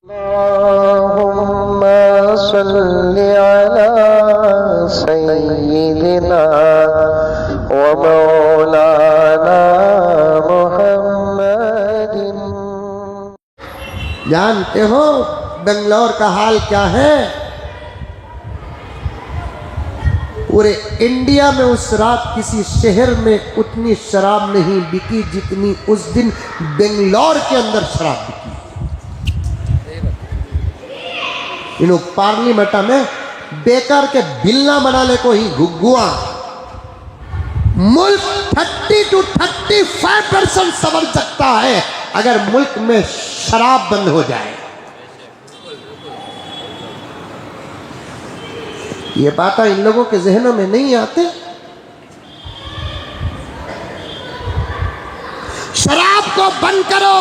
अल्लाहुम्मा सल्लि अला सय्यिदिना व मौलाना मुहम्मदिन। जानते हो बेंगलोर का हाल क्या है? पूरे इंडिया में उस रात किसी शहर में उतनी शराब नहीं बिकी जितनी उस दिन बेंगलोर के अंदर शराब बिकी। इन पार्लियामेंट में बेकार के बिल्ला बनाने को ही घुग्गुआ। मुल्क 30 to 35% संभल सकता है अगर मुल्क में शराब बंद हो जाए। ये बात इन लोगों के जहनों में नहीं आते। शराब को बंद करो,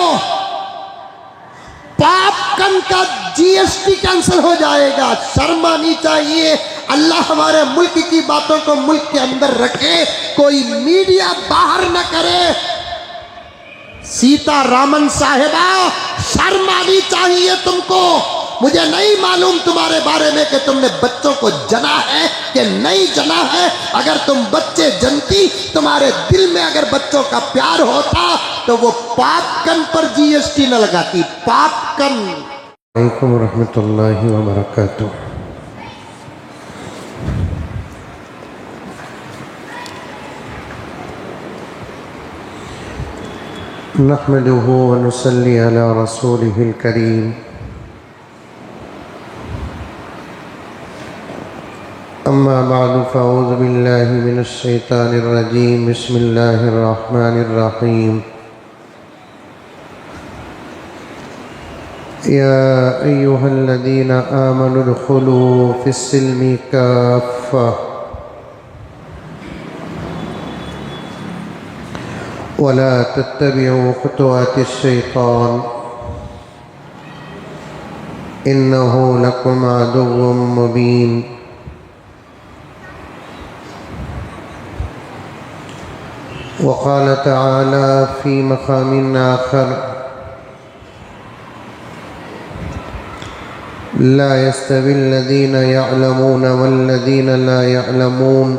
पॉपकॉर्न का जीएसटी कैंसिल हो जाएगा। शर्म आनी चाहिए। अल्लाह हमारे मुल्क की बातों को मुल्क के अंदर रखे, कोई मीडिया बाहर न करे। सीतारामन साहिबा, शर्म आनी चाहिए तुमको। मुझे नहीं मालूम तुम्हारे बारे में कि तुमने बच्चों को जना है कि नहीं जना है। अगर तुम बच्चे जनती, तुम्हारे दिल में अगर बच्चों का प्यार होता तो वो पॉपकॉर्न पर जीएसटी न लगाती। पॉपकॉर्न। वालेकुम रहमतुल्लाहि व बरकातुहू। नहमदुहु व नुसल्ली अला रसूलिहिल करीम। अम्मा बादु फ़अऊज़ु बिल्लाहि मिनश शैतानिर रजीम। बिस्मिल्लाहिर रहमानिर रहीम। या अय्युहल्लज़ीना आमनु उदख़ुलू फ़िस्सिल्मि काफ़्फ़ा वला तत्तबिउ ख़ुतुवातिश शैतान इन्नहु लकुम अदुव्वुम मुबीन। वक़ाल तआला फ़ी मक़ामिन आख़र ला यस्तविल्लज़ीना यअलमून वल्लज़ीना ला यअलमून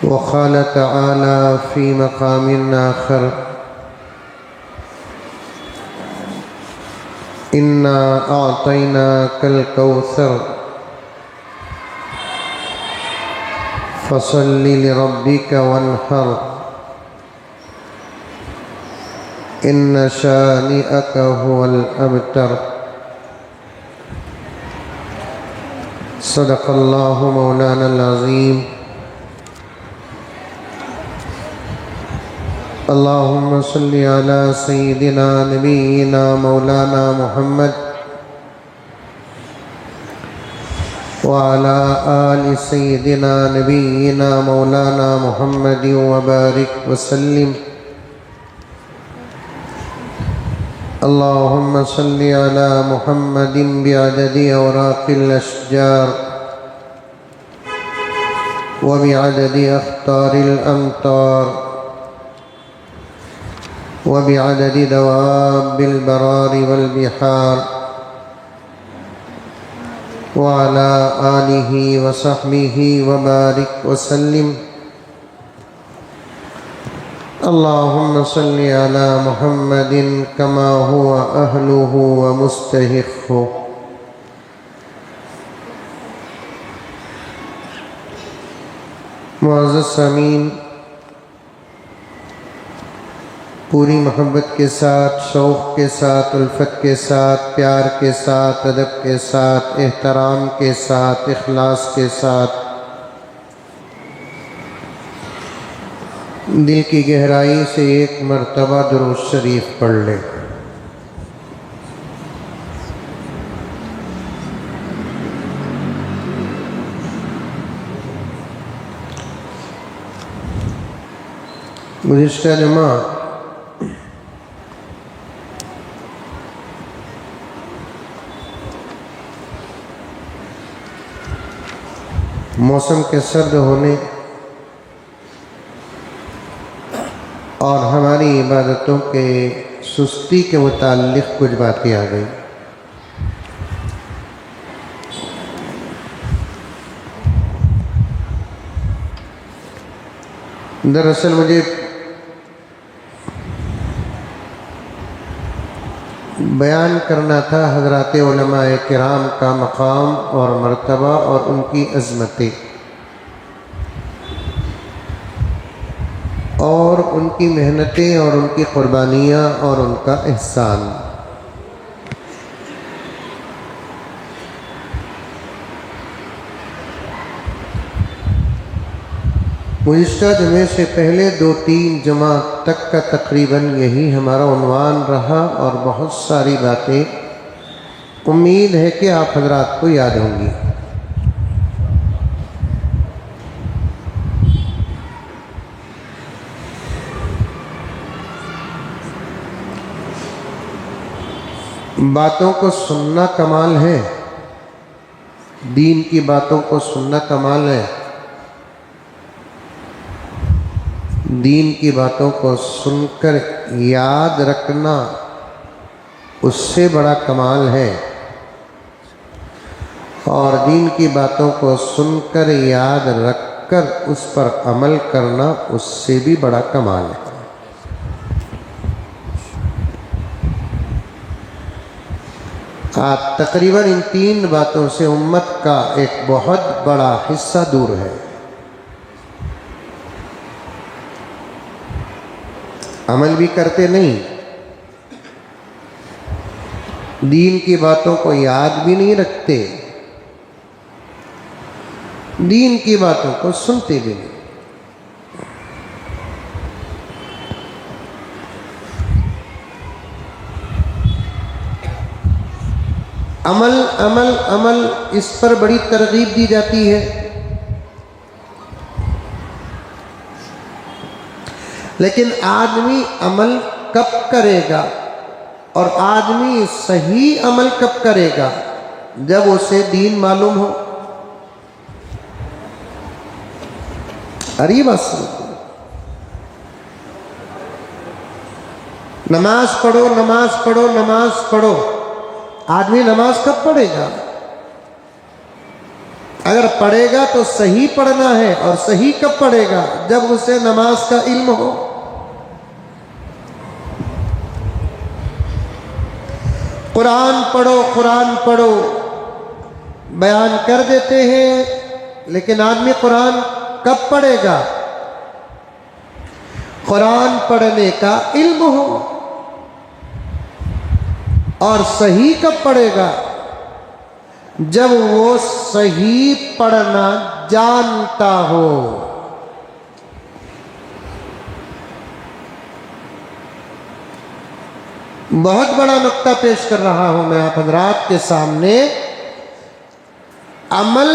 वक़ाल तआला फ़ी मक़ामिन आख़र इन्ना अअतैनाकल कौसर फ़सल्लि लिरब्बिका वन्हर इन्न शानिअक हुवल अबतर। सदक़ल्लाहु मौलानल अज़ीम। अल्लाहुम्मा सल्लि अला सय्यिदिना नबीना मौलाना मुहम्मद व अला आलि सय्यिदिना नबीना मौलाना मुहम्मद व बारिक व सल्लिम। अल्लाहुम्मा सल्लि अला मुहम्मदिन बिअददि औराक़िल अशजार व बिअददि अख़्तारिल अमतार व बिअददि दवाबिल बरारि वल बिहार व अला आलिहि व सहबिहि व बारिक व सल्लिम। अल्लाहुम्मा सल्लि अला मुहम्मदिन कमा हुवा अहलुहु व मुस्तहिक़्क़ुहु। मुअज़्ज़ज़ सामीन, पूरी मोहब्बत के साथ, शौक़ के साथ, उल्फत के साथ, प्यार के साथ, अदब के साथ, एहतराम के साथ, इखलास के साथ दिल की गहराई से एक मर्तबा दुरूद शरीफ पढ़ ले। गुज़िश्ता जुमा मौसम के सर्द होने और हमारी नफलानी इबादतों के सुस्ती के मुताल्लिक़ कुछ बातें आ गई। दरअसल मुझे बयान करना था हज़रात उलमाए किराम का मकाम और मर्तबा और उनकी अज़मतें और उनकी मेहनतें और उनकी क़ुरबानियाँ और उनका एहसान। गुज़िश्ता जुमे से पहले 2-3 जुमा तक का तकरीबन यही हमारा उन्वान रहा और बहुत सारी बातें उम्मीद है कि आप हज़रात को याद होंगी। बातों को सुनना कमाल है, दीन की बातों को सुनना कमाल है, दीन की बातों को सुनकर याद रखना उससे बड़ा कमाल है, और दीन की बातों को सुनकर याद रखकर उस पर अमल करना उससे भी बड़ा कमाल है। आज तकरीबन इन 3 बातों से उम्मत का एक बहुत बड़ा हिस्सा दूर है। अमल भी करते नहीं, दीन की बातों को याद भी नहीं रखते, दीन की बातों को सुनते भी नहीं। अमल अमल अमल इस पर बड़ी तरगीब दी जाती है, लेकिन आदमी अमल कब करेगा और आदमी सही अमल कब करेगा? जब उसे दीन मालूम हो। अरे बस नमाज पढ़ो, नमाज पढ़ो, नमाज पढ़ो। आदमी नमाज कब पढ़ेगा? अगर पढ़ेगा तो सही पढ़ना है, और सही कब पढ़ेगा? जब उसे नमाज का इल्म हो। कुरान पढ़ो, कुरान पढ़ो बयान कर देते हैं, लेकिन आदमी कुरान कब पढ़ेगा? कुरान पढ़ने का इल्म हो। और सही कब पढ़ेगा? जब वो सही पढ़ना जानता हो। बहुत बड़ा नुक्ता पेश कर रहा हूं मैं आप हज़रात के सामने। अमल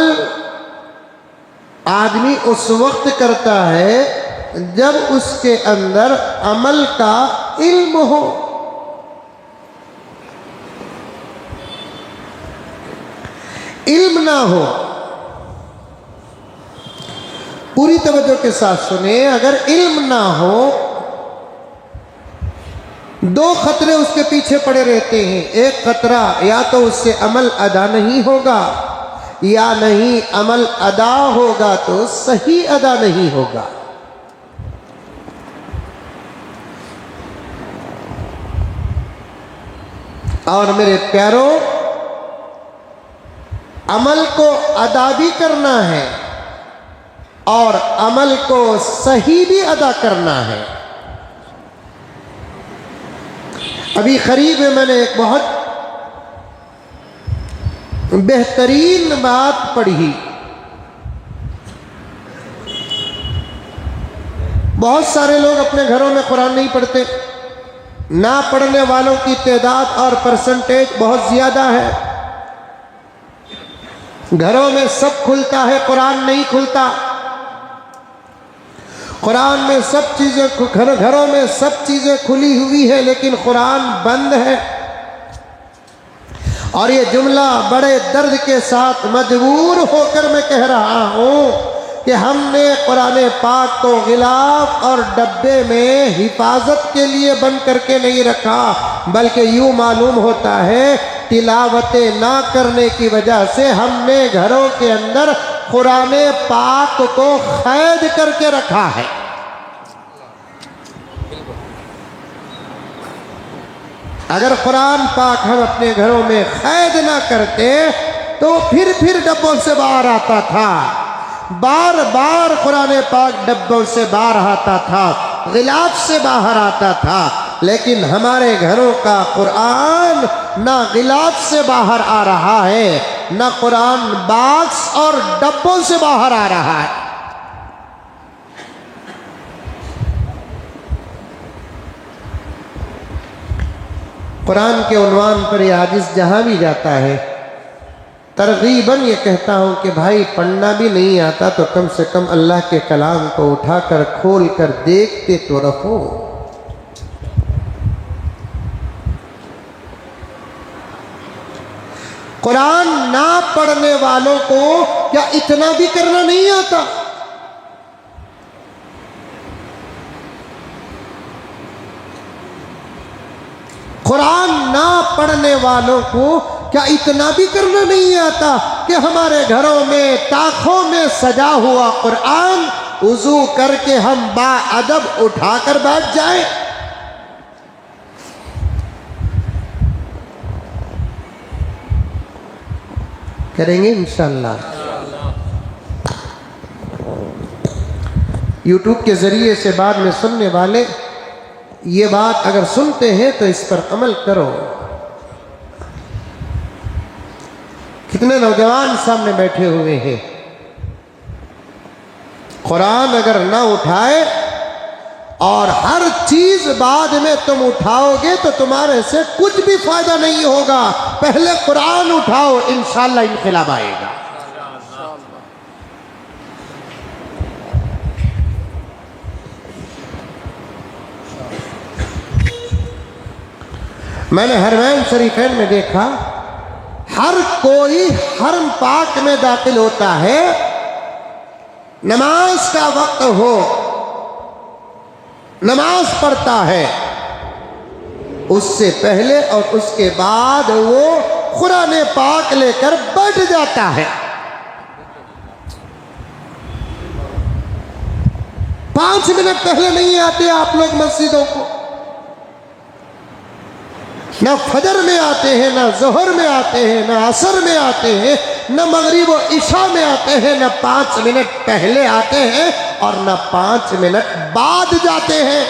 आदमी उस वक्त करता है जब उसके अंदर अमल का इल्म हो। इल्म ना हो, पूरी तवज्जो के साथ सुने, अगर इल्म ना हो 2 खतरे उसके पीछे पड़े रहते हैं। एक खतरा या तो उससे अमल अदा नहीं होगा, या नहीं अमल अदा होगा तो सही अदा नहीं होगा। और मेरे प्यारों, अमल को अदा भी करना है और अमल को सही भी अदा करना है। अभी करीब में मैंने एक बहुत बेहतरीन बात पढ़ी। बहुत सारे लोग अपने घरों में कुरान नहीं पढ़ते, ना पढ़ने वालों की तादाद और परसेंटेज बहुत ज़्यादा है। घरों में सब खुलता है, कुरान नहीं खुलता। कुरान में सब चीज़ें, घरों में सब चीज़ें खुली हुई है, लेकिन कुरान बंद है। और ये जुमला बड़े दर्द के साथ मजबूर होकर मैं कह रहा हूँ कि हमने कुरान पाक को गिलाफ और डब्बे में हिफाजत के लिए बंद करके नहीं रखा, बल्कि यूँ मालूम होता है तिलावतें ना करने की वजह से हमने घरों के अंदर कुरान पाक को कैद करके रखा है। अगर कुरान पाक हम अपने घरों में कैद ना करते तो फिर डब्बों से बाहर आता था, बार बार कुरान पाक डब्बों से बाहर आता था, गिलाफ से बाहर आता था। लेकिन हमारे घरों का कुरान ना गिलाफ से बाहर आ रहा है, ना कुरान बॉक्स और डब्बों से बाहर आ रहा है। कुरान के उन्वान पर यह हदीस जहाँ भी जाता है तरगीबन ये कहता हूँ कि भाई पढ़ना भी नहीं आता तो कम से कम अल्लाह के कलाम को उठाकर खोल कर देखते तो रहो। कुरान ना पढ़ने वालों को क्या इतना भी करना नहीं आता? कुरान ना पढ़ने वालों को क्या इतना भी करना नहीं आता कि हमारे घरों में ताखों में सजा हुआ कुरान वुजू करके हम बाअदब उठाकर बैठ जाएं? करेंगे इंशाअल्लाह। यूट्यूब के जरिए से बाद में सुनने वाले ये बात अगर सुनते हैं तो इस पर अमल करो। कितने नौजवान सामने बैठे हुए हैं, कुरान अगर ना उठाए और हर चीज बाद में तुम उठाओगे तो तुम्हारे से कुछ भी फायदा नहीं होगा। पहले कुरान उठाओ, इंशाअल्लाह इनकलाब आएगा। मैंने हरमैन शरीफैन में देखा हर कोई हरम पाक में दाखिल होता है, नमाज का वक्त हो नमाज पढ़ता है, उससे पहले और उसके बाद वो कुरान पाक लेकर बैठ जाता है। 5 मिनट पहले नहीं आते आप लोग मस्जिदों को, ना फजर में आते हैं, ना जोहर में आते हैं, ना असर में आते हैं, न मगरिब व इशा में आते हैं, न 5 मिनट पहले आते हैं और न 5 मिनट बाद जाते हैं।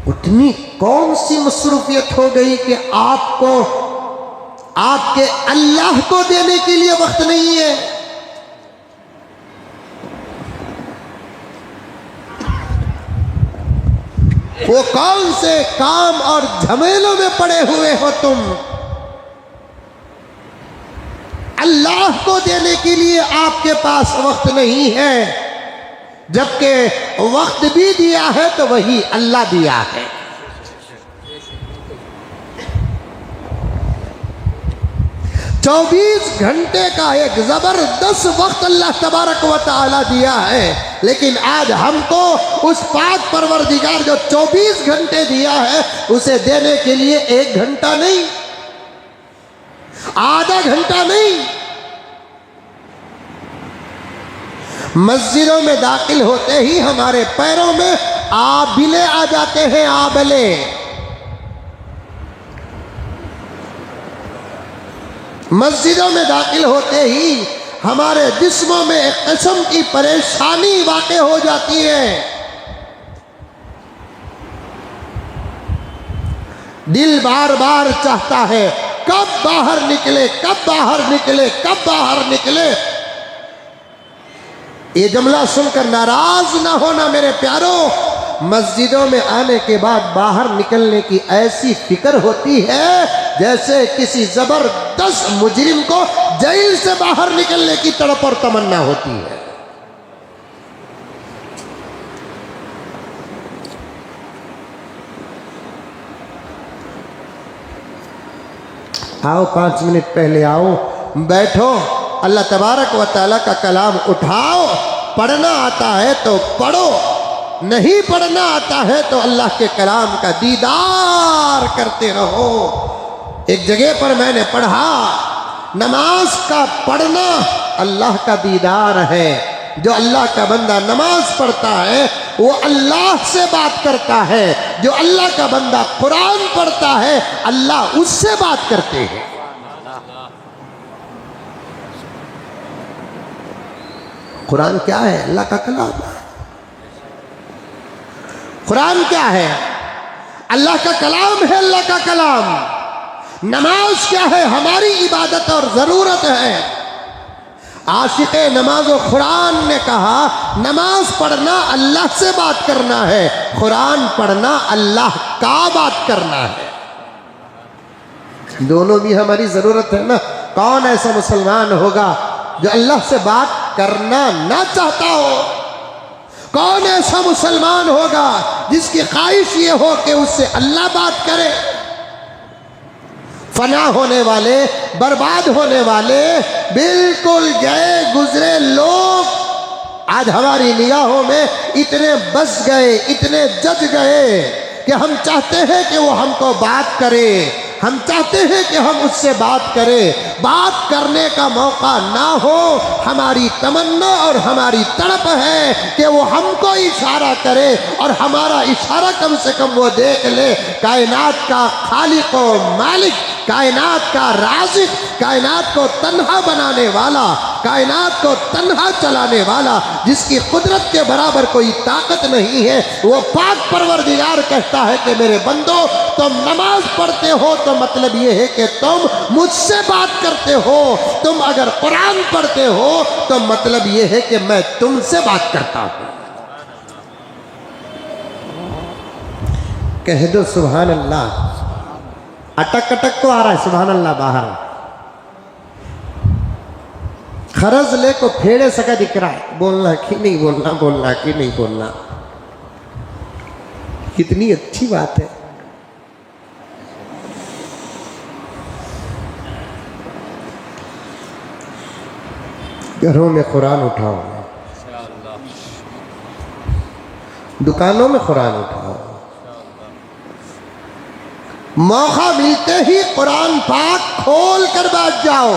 उतनी कौन सी मसरूफियत हो गई कि आपको आपके अल्लाह को देने के लिए वक्त नहीं है। वो कौन से काम और झमेलों में पड़े हुए हो तुम, अल्लाह को देने के लिए आपके पास वक्त नहीं है, जबकि वक्त भी दिया है तो वही अल्लाह दिया है। चौबीस घंटे का एक जबरदस्त वक्त अल्लाह तबारक व तआला दिया है, लेकिन आज हमको उस पाक परवरदिगार जो 24 घंटे दिया है उसे देने के लिए 1 घंटा नहीं, आधा घंटा नहीं। मस्जिदों में दाखिल होते ही हमारे पैरों में आबिले आ जाते हैं, आबले। मस्जिदों में दाखिल होते ही हमारे जिस्मों में एक किस्म की परेशानी वाक़ हो जाती है। दिल बार बार चाहता है कब बाहर निकले, कब बाहर निकले, कब बाहर निकले। ये जुमला सुनकर नाराज ना होना मेरे प्यारों, मस्जिदों में आने के बाद बाहर निकलने की ऐसी फिक्र होती है जैसे किसी जबरदस्त मुजरिम को जेल से बाहर निकलने की तड़प और तमन्ना होती है। आओ 5 मिनट पहले आओ, बैठो, अल्लाह तबारक व तआला का कलाम उठाओ। पढ़ना आता है तो पढ़ो, नहीं पढ़ना आता है तो अल्लाह के कलाम का दीदार करते रहो। एक जगह पर मैंने पढ़ा, नमाज का पढ़ना अल्लाह का दीदार है। जो अल्लाह का बंदा नमाज पढ़ता है वो अल्लाह से बात करता है। जो अल्लाह का बंदा कुरान पढ़ता है अल्लाह उससे बात करते हैं। कुरान क्या है? अल्लाह का कलाम है। कुरान क्या है? अल्लाह का कलाम है, अल्लाह का कलाम। नमाज क्या है? हमारी इबादत और ज़रूरत है। आशिक़ नमाज व कुरान ने कहा नमाज पढ़ना अल्लाह से बात करना है, कुरान पढ़ना अल्लाह का बात करना है। दोनों भी हमारी ज़रूरत है ना। कौन ऐसा मुसलमान होगा जो अल्लाह से बात करना ना चाहता हो? कौन ऐसा मुसलमान होगा जिसकी ख्वाहिश ये हो कि उससे अल्लाह बात करे? फना होने वाले, बर्बाद होने वाले, बिल्कुल गए गुजरे लोग आज हमारी निगाहों में इतने बस गए, इतने जज गए कि हम चाहते हैं कि वो हमको बात करे, हम चाहते हैं कि हम उससे बात करें। बात करने का मौका ना हो, हमारी तमन्ना और हमारी तड़प है कि वो हमको इशारा करे और हमारा इशारा कम से कम वो देख ले। कायनात का खालिक व मालिक, कायनात का राज़िक, कायनात को तन्हा बनाने वाला, कायनात को तन्हा चलाने वाला, जिसकी कुदरत के बराबर कोई ताकत नहीं है, वो पाक परवरदिगार कहता है कि मेरे बंदो तुम नमाज पढ़ते हो तो मतलब ये है कि तुम मुझसे बात करते हो। तुम अगर कुरान पढ़ते हो तो मतलब ये है कि मैं तुमसे बात करता हूं। कह दो सुभान अल्लाह। अटक अटक को आ रहा है सुभान अल्लाह बाहर। खरज ले को फेड़े सका दिख रहा है। बोलना कि नहीं बोलना, बोलना कि नहीं बोलना। कितनी अच्छी बात है। घरों में कुरान उठाओ, दुकानों में कुरान उठाओ, मौका मिलते ही कुरान पाक खोल कर बैठ जाओ।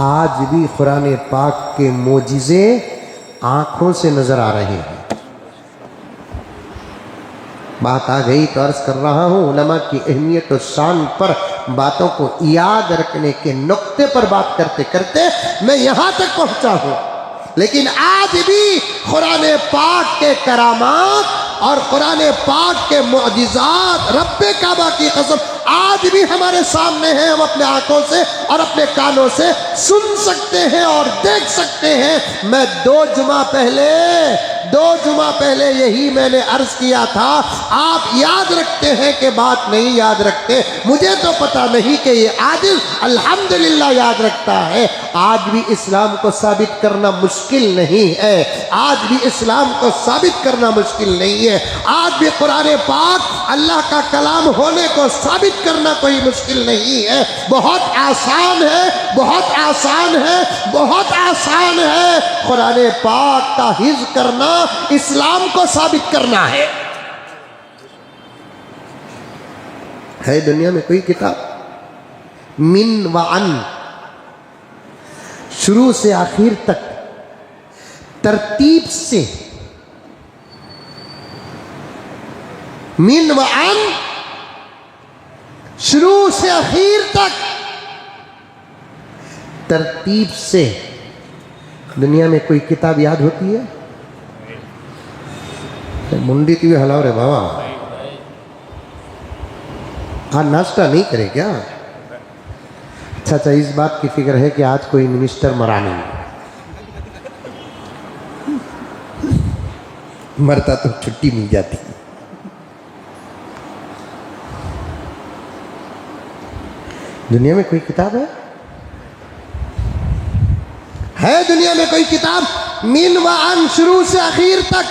आज भी कुरान पाक के मोजिज़े आंखों से नजर आ रहे हैं। बात आ गई तो अर्ज कर रहा हूँ, उलमा की अहमियत और शान पर बातों को याद रखने के नुक्ते पर बात करते करते मैं यहाँ तक पहुँचा हूँ। लेकिन आज भी कुरान पाक के करामात और कुरान पाक के मुअजिज़ात, रब्बे काबा की कसम, आज भी हमारे सामने हैं। हम अपने आंखों से और अपने कानों से सुन सकते हैं और देख सकते हैं। मैं 2 जुमा पहले यही मैंने अर्ज किया था। आप याद रखते हैं कि बात नहीं याद रखते। मुझे तो पता नहीं कि ये आजिज़ अल्हम्दुलिल्लाह याद रखता है। आज भी इस्लाम को साबित करना मुश्किल नहीं है। आज भी इस्लाम को साबित करना मुश्किल नहीं है। आज भी कुरान पाक अल्लाह का कलाम होने को साबित करना कोई मुश्किल नहीं है। बहुत आसान है, बहुत आसान है, बहुत आसान है। कुरान पाक का हिफ्ज़ करना इस्लाम को साबित करना है। दुनिया में कोई किताब मिन व अन, शुरू से आखिर तक तरतीब से, मिन व अन, शुरू से आखिर तक तरतीब से दुनिया में कोई किताब याद होती है? मुंडी की भी हलाओ रे बाबा। आज नाश्ता नहीं करे क्या? अच्छा, इस बात की फिक्र है कि आज कोई मिनिस्टर मरा नहीं। मरता तो छुट्टी मिल जाती। दुनिया में कोई किताब है दुनिया में कोई किताब मिन व अन, शुरू से आखिर तक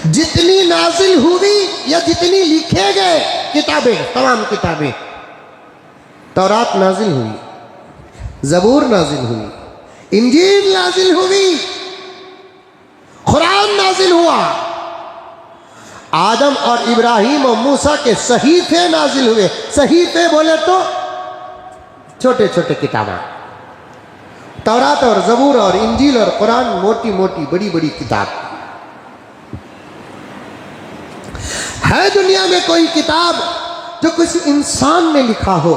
जितनी नाजिल हुई या जितनी लिखे गए किताबें, तमाम किताबें, तौरात नाजिल हुई, ज़बूर नाजिल हुई, इंजील नाजिल हुई, कुरान नाजिल हुआ, आदम और इब्राहिम और मूसा के सहीफे नाजिल हुए। सहीफे बोले तो छोटे छोटे किताबें, तौरात और ज़बूर और इंजील और कुरान मोटी मोटी बड़ी बड़ी किताब। है दुनिया में कोई किताब जो किसी इंसान ने लिखा हो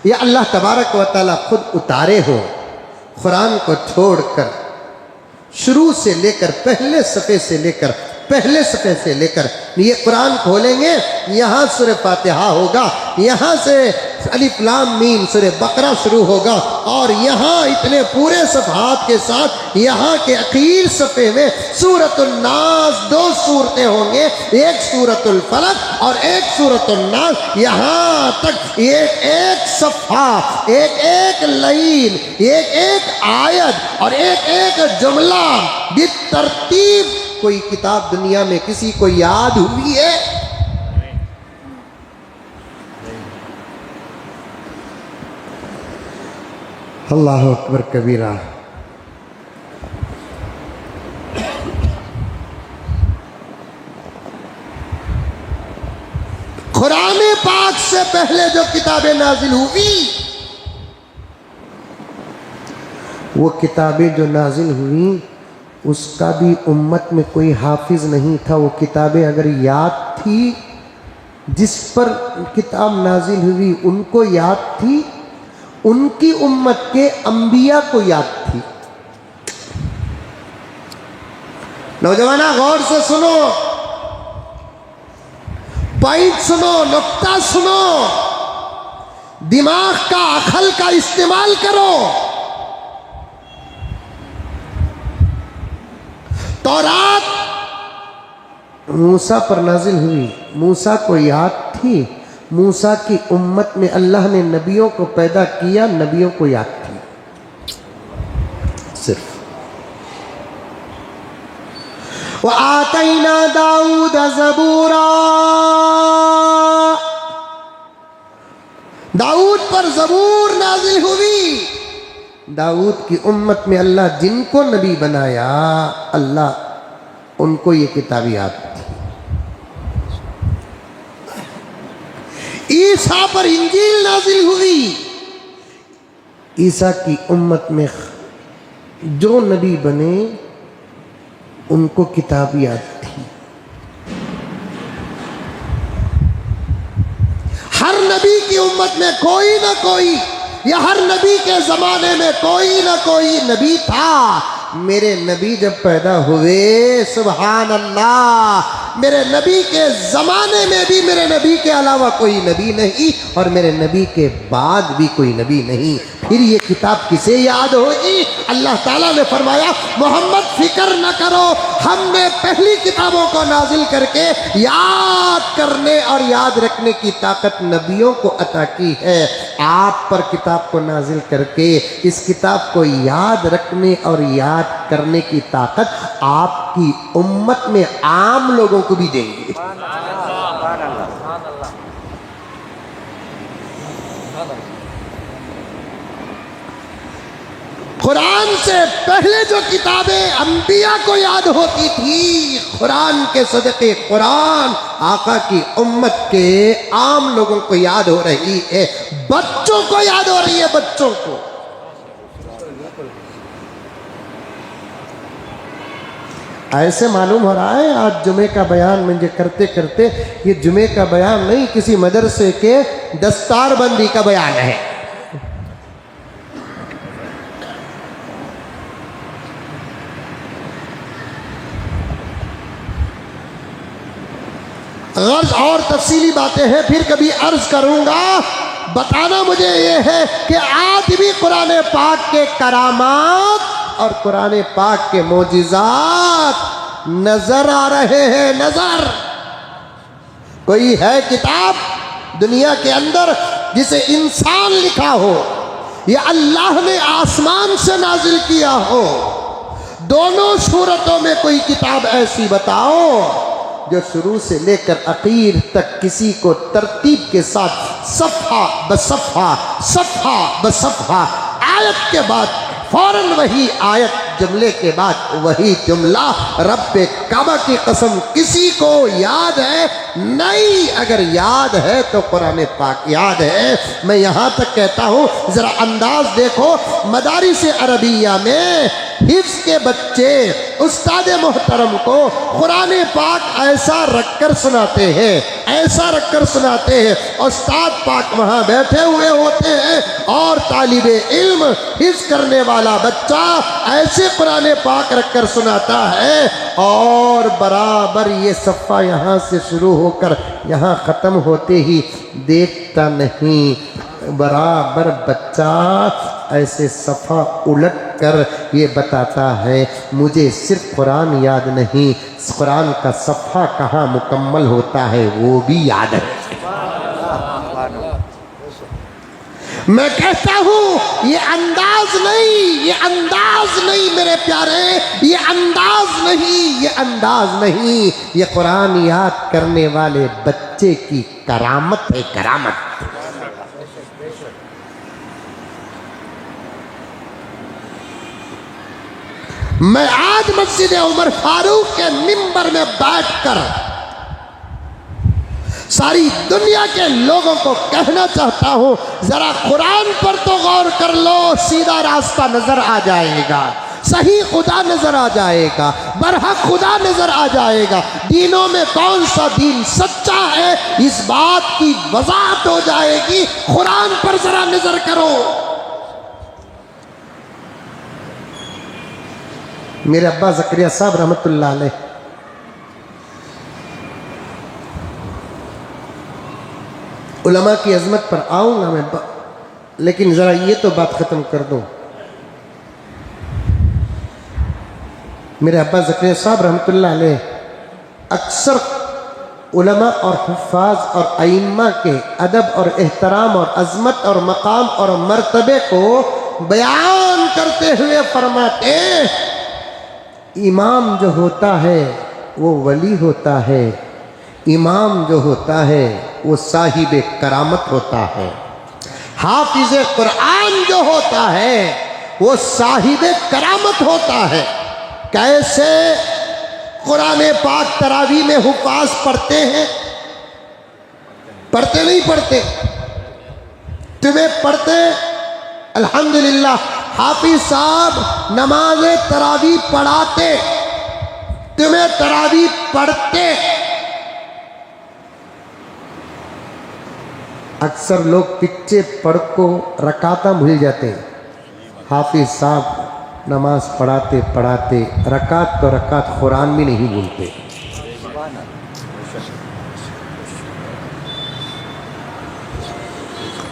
या अल्लाह तबारक व तआला खुद उतारे हो? कुरान को छोड़कर शुरू से लेकर पहले सफ़े से लेकर ये कुरान खोलेंगे, यहाँ सूरह फातिहा होगा, यहाँ से अलिफ लाम मीम सूरह बकरा शुरू होगा और यहाँ इतने पूरे सफ़हात के साथ यहाँ के अखीर सफ़े में सूरतुल नास, 2 सूरतें होंगे, एक सूरतुल फलक और एक सूरतुल नास। यहाँ तक एक एक सफ़हा, एक एक लाइन, एक एक आयत और एक एक जुमला बितरतीब कोई किताब दुनिया में किसी को याद हुई है? अल्लाह अकबर कबीरा। कुरान पाक से पहले जो किताबें नाजिल हुई, वो किताबें जो नाजिल हुई उसका भी उम्मत में कोई हाफिज नहीं था। वो किताबें अगर याद थी, जिस पर किताब नाजिल हुई उनको याद थी, उनकी उम्मत के अंबिया को याद थी। नौजवाना गौर से सुनो, पॉइंट सुनो, नुक्ता सुनो, दिमाग का, अकल का इस्तेमाल करो। तौरात मूसा पर नाजिल हुई, मूसा को याद थी, मूसा की उम्मत में अल्लाह ने नबियों को पैदा किया, नबियों को याद थी। सिर्फ व आतैना दाऊद ज़बूरा, दाऊद पर ज़बूर नाजिल हुई। दाऊद की उम्मत में अल्लाह जिनको नबी बनाया, अल्लाह उनको ये किताब याद थी। ईसा पर इंजील नाजिल हुई, ईसा की उम्मत में जो नबी बने उनको किताब याद थी। हर नबी की उम्मत में कोई ना कोई, या हर नबी के ज़माने में कोई ना कोई नबी था। मेरे नबी जब पैदा हुए, सुभान अल्लाह, मेरे नबी के ज़माने में भी मेरे नबी के अलावा कोई नबी नहीं और मेरे नबी के बाद भी कोई नबी नहीं। फिर ये किताब किसे याद होगी? अल्लाह ताला ने फरमाया, मोहम्मद फिक्र न करो, हमने पहली किताबों को नाजिल करके याद करने और याद रखने की ताकत नबियों को अता की है। आप पर किताब को नाजिल करके इस किताब को याद रखने और याद करने की ताकत आपकी उम्मत में आम लोगों को भी देंगे। कुरान से पहले जो किताबें अंबिया को याद होती थी, कुरान के सदक़े कुरान आका की उम्मत के आम लोगों को याद हो रही है, बच्चों को याद हो रही है, बच्चों को। ऐसे मालूम हो रहा है आज जुमे का बयान मुझे करते करते ये जुमे का बयान नहीं, किसी मदरसे के दस्तारबंदी का बयान है। अर्ज और तफसीली बातें हैं, फिर कभी अर्ज करूंगा। बताना मुझे ये है कि आज भी कुरान पाक के करामात और कुरान पाक के मोजिज़ात नजर आ रहे हैं। नजर कोई है किताब दुनिया के अंदर जिसे इंसान लिखा हो या अल्लाह ने आसमान से नाजिल किया हो, दोनों सूरतों में कोई किताब ऐसी बताओ जो शुरू से लेकर आखिर तक किसी को तरतीब के साथ सफ़ा ब सफ़ा आयत के बाद फौरन वही आयत, जुमले के बाद वही जुमला। रब्बे काबा की कसम, किसी को याद है? नहीं। अगर याद है तो कुरान पाक याद है। मैं यहाँ तक कहता हूँ, ज़रा अंदाज देखो, मदारिस अरबिया में हिफ्ज़ के बच्चे उस्ताद मोहतरम को कुरान पाक ऐसा रखकर सुनाते हैं, ऐसा रखकर सुनाते हैं। उस्ताद पाक वहाँ बैठे हुए होते हैं और तालिबे इल्म हिफ्ज़ करने वाला बच्चा ऐसे कुरान पाक रखकर सुनाता है और बराबर ये सफ़ा यहाँ से शुरू होकर यहाँ ख़त्म होते ही देखता नहीं। बराबर बच्चा ऐसे सफ़ा उलट कर ये बताता है, मुझे सिर्फ कुरान याद नहीं, कुरान का सफ़ा कहाँ मुकम्मल होता है वो भी याद है। मैं कहता हूँ ये अंदाज नहीं मेरे प्यारे, ये अंदाज नहीं, ये कुरान याद करने वाले बच्चे की करामत है, करामत। मैं आज मस्जिद उमर फारूक के मिंबर में बैठकर सारी दुनिया के लोगों को कहना चाहता हूं, जरा कुरान पर तो गौर कर लो, सीधा रास्ता नजर आ जाएगा, सही खुदा नजर आ जाएगा, बरहक खुदा नजर आ जाएगा। दीनों में कौन सा दीन सच्चा है इस बात की वजाहत हो जाएगी। कुरान पर जरा नजर करो। मेरे अब्बा ज़करिया साहब रहमतुल्लाह अलैह उलमा की अजमत पर आऊँगा मैं, लेकिन ज़रा ये तो बात ख़त्म कर दूँ। मेरे अब्बा ज़करिया साहब रहमतुल्लाह अलैह अक्सर उलमा और हुफ़ाज़ और अइम्मा के अदब और एहतराम और अज़मत और मकाम और मर्तबे को बयान करते हुए फरमाते, इमाम जो होता है वो वली होता है, इमाम जो होता है वो साहिब करामत होता है, हाफिज़ कुरान जो होता है वो साहिब करामत होता है। कैसे? कुरान पाक तरावी में हुफ़ाज़ पढ़ते हैं, पढ़ते नहीं पढ़ते? तुम्हें पढ़ते? अल्हम्दुलिल्लाह। हाफिज साहब नमाज तरावी पढ़ाते, तुम्हें तरावी पढ़ते। अक्सर लोग पिक्चे पढ़ को रकाता भूल जाते हैं। हाफिज साहब नमाज पढ़ाते पढ़ाते रकात तो रकात कुरान भी नहीं भूलते।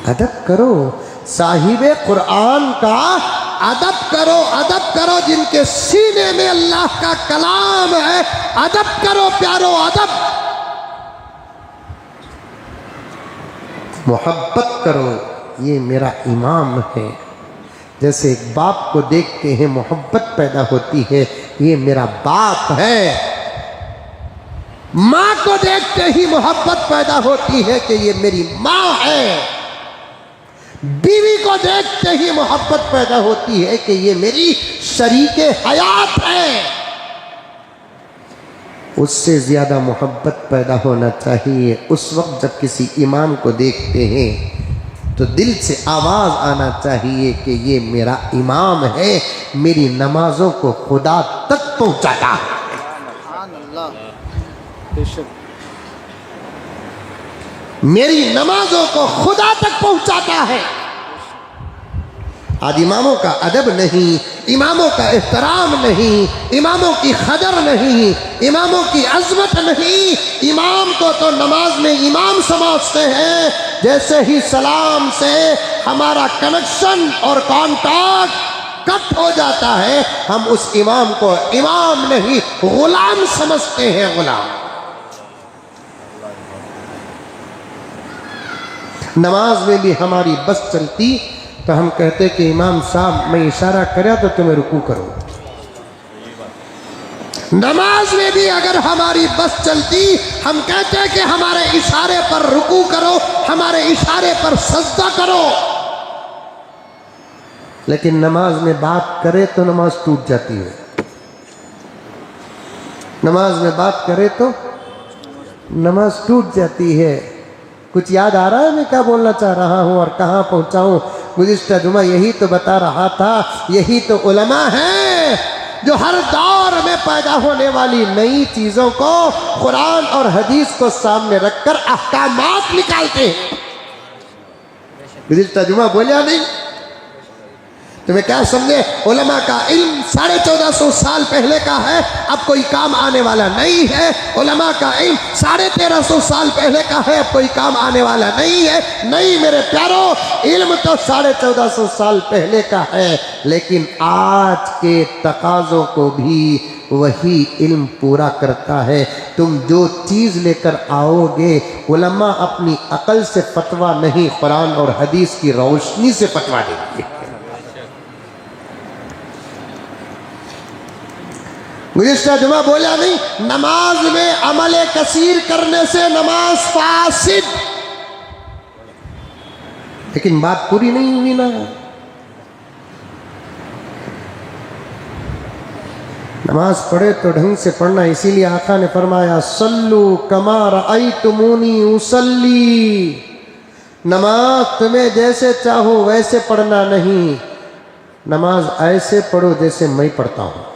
अदब करो, साहिबे कुरान का अदब करो जिनके सीने में अल्लाह का कलाम है। अदब करो प्यारो, अदब। मोहब्बत करो, ये मेरा इमाम है। जैसे एक बाप को देखते हैं मोहब्बत पैदा होती है, ये मेरा बाप है। माँ को देखते ही मोहब्बत पैदा होती है कि ये मेरी माँ है। बीवी को देखते ही मोहब्बत पैदा होती है कि ये मेरी शरीके हयात है। उससे ज़्यादा मोहब्बत पैदा होना चाहिए उस वक्त जब किसी इमाम को देखते हैं तो दिल से आवाज़ आना चाहिए कि ये मेरा इमाम है, मेरी नमाजों को खुदा तक पहुँचाता है। मेरी नमाजों को खुदा तक पहुंचाता है। आज इमामों का अदब नहीं, इमामों का एहतराम नहीं, इमामों की कदर नहीं, इमामों की अज़मत नहीं। इमाम को तो नमाज में इमाम समझते हैं। जैसे ही सलाम से हमारा कनेक्शन और कॉन्टैक्ट कट हो जाता है, हम उस इमाम को इमाम नहीं गुलाम समझते हैं, गुलाम। नमाज में भी हमारी बस चलती तो हम कहते कि इमाम साहब मैं इशारा करा तो तुम्हें रुकू करो। नमाज में भी अगर हमारी बस चलती, हम कहते हैं कि हमारे इशारे पर रुकू करो, हमारे इशारे पर सजदा करो, लेकिन नमाज में बात करे तो नमाज टूट जाती है। नमाज में बात करे तो नमाज टूट जाती है। कुछ याद आ रहा है मैं क्या बोलना चाह रहा हूँ और कहाँ पहुँचा हूँ? गुज़िश्ता जुमा यही तो बता रहा था, यही तो उलमा है जो हर दौर में पैदा होने वाली नई चीज़ों को कुरान और हदीस को सामने रखकर अहकामात निकालते हैं। गुज़िश्ता जुमा बोलिया नहीं? तुम्हें क्या समझे? उलमा का इल्म 1450 साल पहले का है, अब कोई काम आने वाला नहीं है। उलमा का इल्म 1350 साल पहले का है, अब कोई काम आने वाला नहीं है। नहीं मेरे प्यारो, इल्म तो 1450 साल पहले का है, लेकिन आज के तकाज़ों को भी वही इल्म पूरा करता है। तुम जो चीज़ लेकर आओगे, उलमा अपनी अकल से फतवा नहीं, कुरान और हदीस की रोशनी से फतवा देंगे। गुज़िश्ता जुमा बोला नहीं, नमाज में अमल कसीर करने से नमाज फासिद। लेकिन बात पूरी नहीं हुई ना। नमाज पढ़े तो ढंग से पढ़ना, इसीलिए आका ने फरमाया सल्लू कमा रअयतुमूनी उसल्ली। नमाज तुम्हें जैसे चाहो वैसे पढ़ना नहीं, नमाज ऐसे पढ़ो जैसे मैं पढ़ता हूं।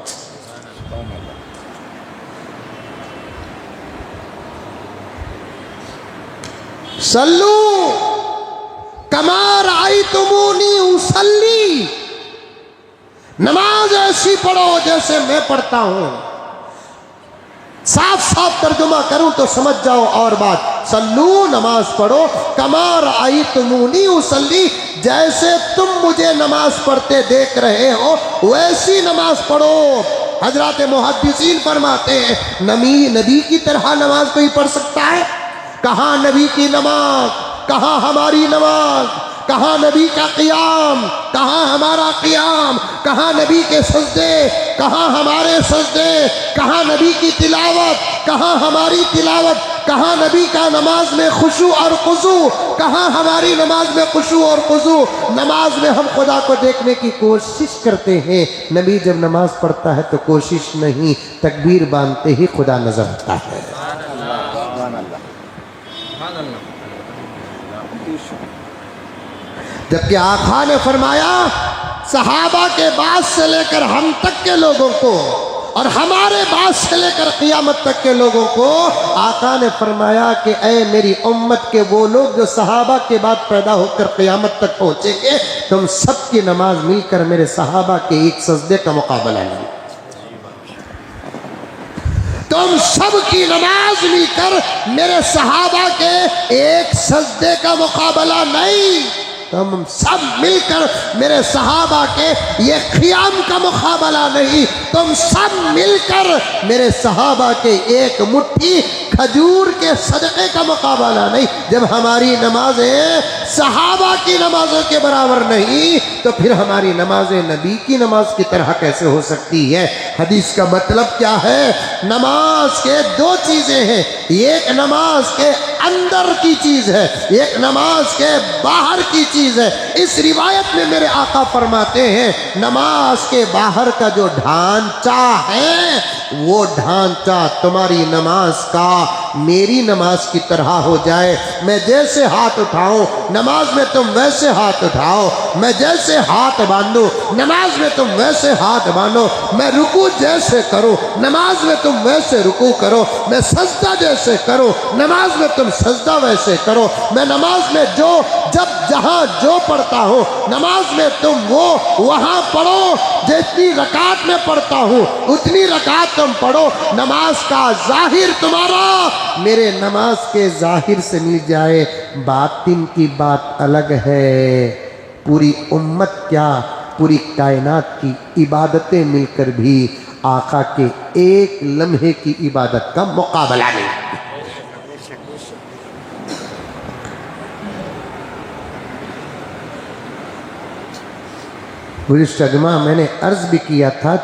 सल्लू कमा रअयतुमूनी उसल्ली। नमाज ऐसी पढ़ो जैसे मैं पढ़ता हूं। साफ साफ तर्जुमा करूं तो समझ जाओ और बात। सल्लू नमाज पढ़ो, कमा रअयतुमूनी उसल्ली, जैसे तुम मुझे नमाज पढ़ते देख रहे हो वैसी नमाज पढ़ो। हजरत मुहद्दिसीन फरमाते हैं, नबी की तरह नमाज कोई पढ़ सकता है? कहाँ नबी की नमाज, कहाँ हमारी नमाज, कहाँ नबी का क़ियाम, कहाँ हमारा क़ियाम, कहाँ नबी के सजदे, कहाँ हमारे सजदे, कहाँ नबी की तिलावत, कहाँ हमारी तिलावत, कहाँ नबी का नमाज में खुशू और खुजू, कहाँ हमारी नमाज में खुशू और खुजू। नमाज में हम खुदा को देखने की कोशिश करते हैं, नबी जब नमाज पढ़ता है तो कोशिश नहीं, तकबीर बांधते ही खुदा नजर आता है। जबकि आका ने फरमाया सहाबा के बाद से लेकर हम तक के लोगों को और हमारे बाद से लेकर क़ियामत तक के लोगों को, आका ने फरमाया कि ऐ मेरी उम्मत के वो लोग जो सहाबा के बाद पैदा होकर क़ियामत तक पहुँचेंगे, तुम सब की नमाज मिलकर मेरे सहाबा के एक सजदे का मुकाबला नहीं। तुम सब की नमाज मिलकर मेरे सहाबा के एक सजदे का मुकाबला नहीं, तुम सब मिलकर मेरे सहाबा के ये क़ियाम का मुकाबला नहीं, तुम सब मिलकर मेरे सहाबा के एक मुट्ठी खजूर के सदक़े का मुकाबला नहीं। जब हमारी नमाजें सहाबा की नमाजों के बराबर नहीं, तो फिर हमारी नमाजें नबी की नमाज की तरह कैसे हो सकती है? हदीस का मतलब क्या है? नमाज के दो चीज़ें हैं, एक नमाज के अंदर की चीज़ है, एक नमाज के बाहर की चीज़ है। इस रिवायत में मेरे आका फरमाते हैं, नमाज के बाहर का जो ढांचा है, वो ढांचा तुम्हारी नमाज का मेरी नमाज की तरह हो जाए। मैं जैसे हाथ उठाऊं नमाज में तुम वैसे हाथ उठाओ, मैं जैसे हाथ बांधूं नमाज में तुम वैसे हाथ बांधो, मैं रुकू जैसे करूं नमाज में तुम वैसे रुकू करो, मैं सजदा जैसे करूं नमाज में तुम सजदा वैसे करो, मैं नमाज में जो जब जहां जो पढ़ता हूं नमाज में तुम वो वहां पढ़ो, जितनी रकात में पढ़ता हूं उतनी रकात तुम पढ़ो। नमाज का जाहिर तुम्हारा मेरे नमाज के जाहिर से मिल जाए, बातिन की बात अलग है। पूरी उम्मत क्या, पूरी कायनात की इबादतें मिलकर भी आका के एक लम्हे की इबादत का मुकाबला नहीं। गुज़िश्ता जुमा मैंने अर्ज़ भी किया था,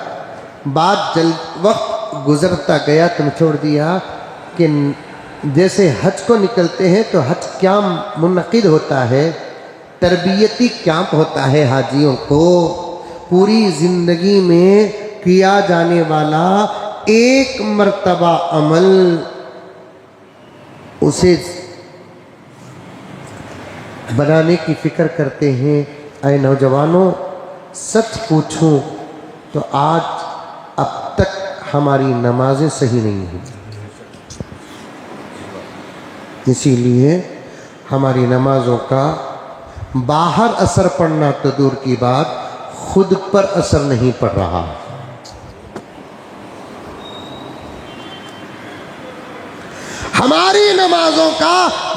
बात वक्त गुजरता गया तुम छोड़ दिया कि जैसे हज को निकलते हैं तो हज कैंप मुनक़िद होता है, तरबियती कैंप होता है हाजियों को। पूरी ज़िंदगी में किया जाने वाला एक मर्तबा अमल, उसे बनाने की फ़िक्र करते हैं। ऐ नौजवानों, सच पूछूं तो आज अब तक हमारी नमाजें सही नहीं हुई। इसीलिए हमारी नमाज़ों का बाहर असर पड़ना तो दूर की बात, खुद पर असर नहीं पड़ रहा। हमारी नमाजों का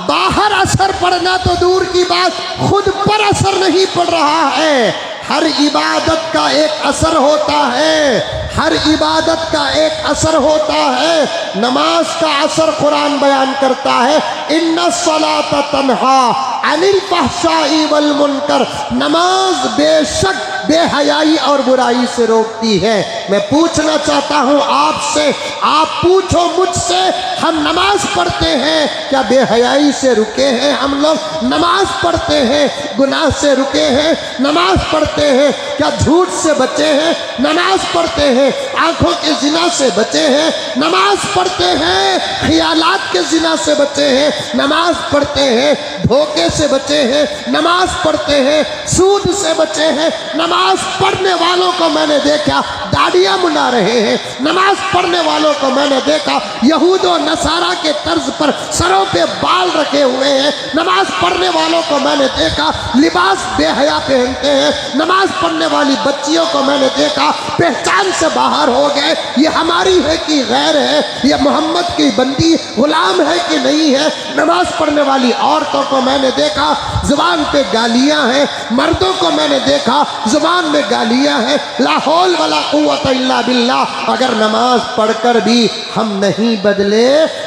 बाहर असर पड़ना तो दूर की बात, खुद पर असर नहीं पड़ रहा है। हर इबादत का एक असर होता है, हर इबादत का एक असर होता है। नमाज का असर कुरान बयान करता है, इन्ना सलाता तन्हा अनिल फहशाई वल मुनकर। नमाज बेशक बेहयाई और बुराई से रोकती है। मैं पूछना चाहता हूँ आपसे, आप पूछो मुझसे, हम नमाज पढ़ते हैं, क्या बेहयाई से रुके हैं हम लोग? नमाज पढ़ते हैं, गुनाह से रुके हैं? नमाज पढ़ते हैं, क्या झूठ से बचे हैं? नमाज पढ़ते हैं, आंखों के जिना से बचे हैं? नमाज पढ़ते हैं, ख्यालात के जिना से बचे हैं? नमाज पढ़ते हैं, धोखे से बचे हैं? नमाज पढ़ते हैं, सूद से बचे हैं? नमाज पढ़ने वालों को मैंने देखा दाढ़ियां मुंडा रहे हैं। नमाज पढ़ने वालों को मैंने देखा यहूद और नसारा के तर्ज पर सरों पे बाल रखे हुए हैं। नमाज पढ़ने वालों को मैंने देखा लिबास बेहया पहनते हैं। नमाज पढ़ने वाली बच्चियों को मैंने देखा पहचान से बाहर हो गए। ये हमारी है कि गैर है? ये मोहम्मद की बंदी गुलाम है कि नहीं है? नमाज पढ़ने वाली औरतों को मैंने देखा जुबान पे गालियां हैं, मर्दों को मैंने देखा जुबान में गालियां हैं। ला हौल वला कुव्वत इल्ला बिल्लाह। अगर नमाज पढ़कर भी हम नहीं बदले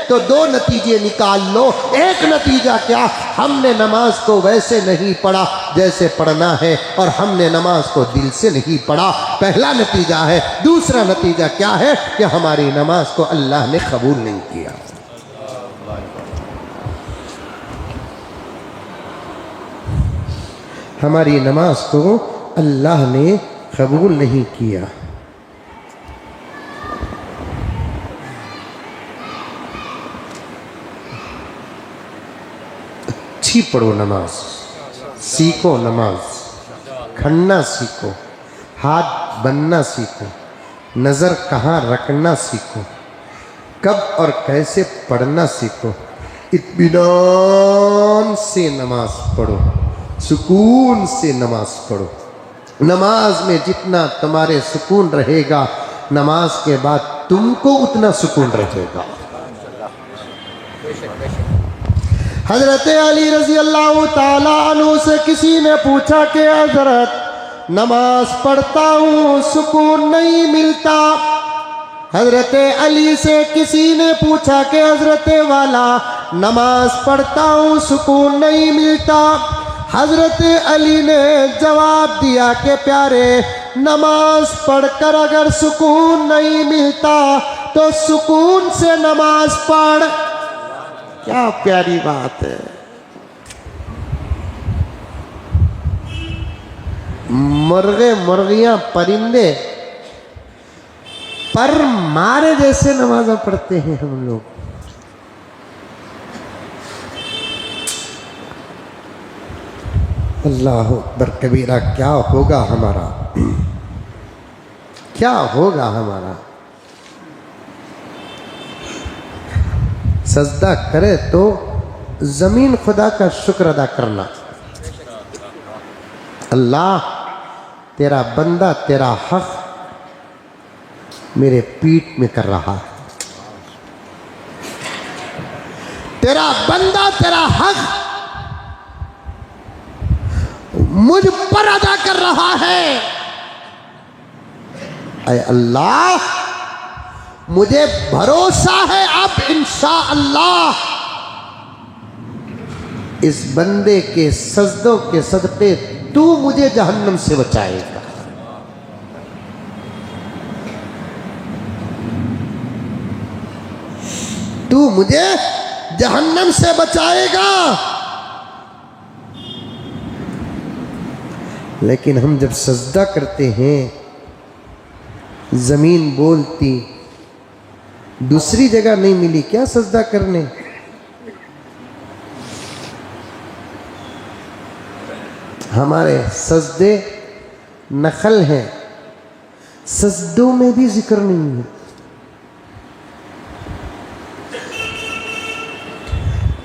तो दो नतीजे निकाल लो। एक नतीजा क्या, हमने नमाज को वैसे नहीं पढ़ा जैसे पढ़ना है, और हमने नमाज को दिल से नहीं पढ़ा, पहला नतीजा है। दूसरा नतीजा क्या है कि हमारी नमाज को अल्लाह ने कबूल नहीं किया। हमारी नमाज को अल्लाह ने कबूल नहीं किया। अच्छी पढ़ो नमाज, सीखो नमाज, खड़ना सीखो, हाथ बनना सीखो, नज़र कहाँ रखना सीखो, कब और कैसे पढ़ना सीखो। इत्मीनान से नमाज पढ़ो, सुकून से नमाज पढ़ो। नमाज में जितना तुम्हारे सुकून रहेगा, नमाज के बाद तुमको उतना सुकून रहेगा। हजरत अली रजी अल्लाह ताला अन्हु से किसी ने पूछा कि हजरत नमाज पढ़ता हूँ सुकून नहीं मिलता। हजरत अली से किसी ने पूछा कि हजरत वाला नमाज पढ़ता हूँ सुकून नहीं मिलता। हजरत अली ने जवाब दिया कि प्यारे, नमाज पढ़कर अगर सुकून नहीं मिलता तो सुकून से नमाज पढ़। क्या प्यारी बात है। मुर्गे मुर्गियां परिंदे पर मारे जैसे नमाज़ पढ़ते हैं हम लोग। अल्लाह अकबर कबीरा, क्या होगा हमारा, क्या होगा हमारा। सजदा करे तो ज़मीन खुदा का शुक्र अदा करना। अल्लाह तेरा बंदा तेरा हक मेरे पीठ में कर रहा है, तेरा बंदा तेरा हक मुझ पर अदा कर रहा है। ऐ अल्लाह, मुझे भरोसा है अब इंशाअल्लाह इस बंदे के सजदों के सदक़े तू मुझे जहन्नम से बचाएगा। तू मुझे जहन्नम से बचाएगा। लेकिन हम जब सजदा करते हैं, जमीन बोलती, दूसरी जगह नहीं मिली क्या सजदा करने? हमारे सजदे नखल हैं, सजदों में भी जिक्र नहीं है।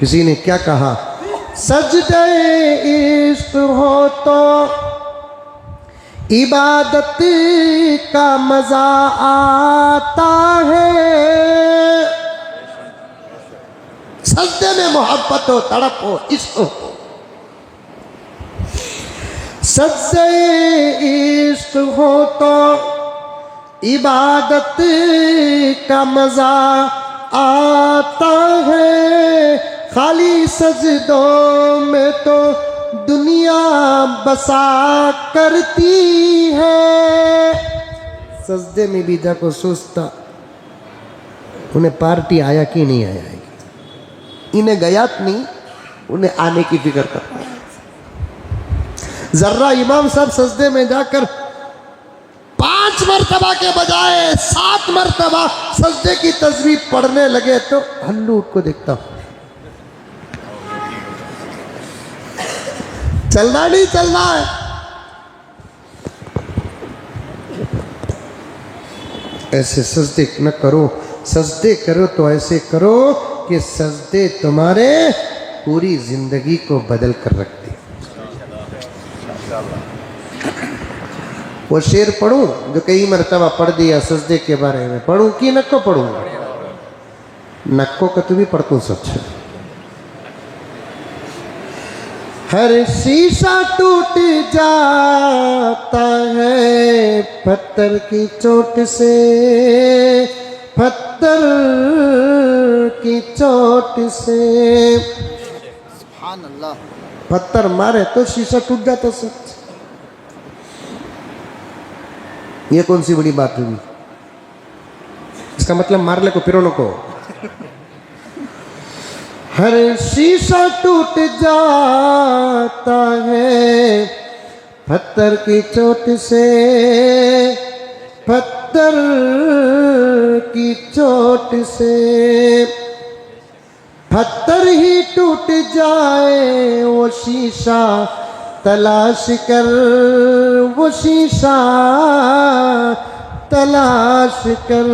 किसी ने क्या कहा, सजदे इश्क हो तो इबादत का मजा आता है। सजदे में मोहब्बत हो, तड़प हो, इश्क हो। सजदे इश्क हो तो इबादत का मजा आता है। खाली सजदों में तो दुनिया बसा करती है। सजदे में भी जाको सोचता उन्हें पार्टी आया कि नहीं आया है, इन्हें गयात नहीं, उन्हें आने की फिक्र करता है। जर्रा इमाम साहब सजदे में जाकर 5 मरतबा के बजाय 7 मरतबा सजदे की तस्बीह पढ़ने लगे तो हल्लू को देखता हूं, चलना नहीं चलना है। ऐसे सजदे न करो, सजदे करो तो ऐसे करो कि सजदे तुम्हारे पूरी जिंदगी को बदल कर रखते। वो शेर पढ़ूं जो कई मरतबा पढ़ दिया सजदे के बारे में, पढ़ूं कि नक्को पढ़ूं? नक्को का तो भी पढ़तू सच। हर शीशा टूट जाता है पत्थर की चोट से, पत्थर की चोट से। सुभान अल्लाह। पत्थर मारे तो शीशा टूट जाता सच। ये कौन सी बड़ी बात हुई? इसका मतलब मार ले को पिरोनो को। हर शीशा टूट जाता है पत्थर की चोट से, पत्थर की चोट से। पत्थर ही टूट जाए वो शीशा तलाश कर, वो शीशा तलाश कर।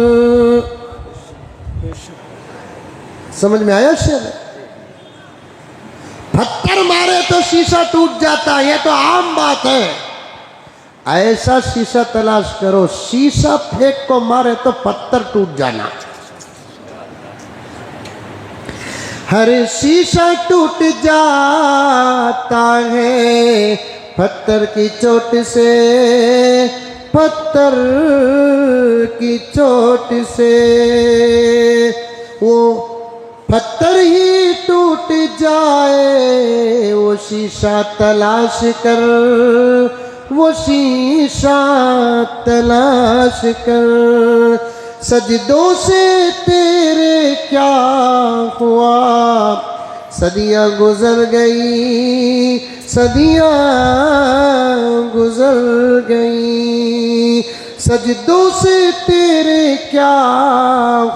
समझ में आया शेर? पत्थर मारे तो शीशा टूट जाता है, ये तो आम बात है। ऐसा शीशा तलाश करो, शीशा फेंक को मारे तो पत्थर टूट जाना। हर शीशा टूट जाता है पत्थर की चोट से, पत्थर की चोट से। वो पत्थर ही टूट जाए वो शीशा तलाश कर, वो शीशा तलाश कर। सजदों से तेरे क्या हुआ, सदियाँ गुजर गई, सदियाँ गुजर गई। सजदों से तेरे क्या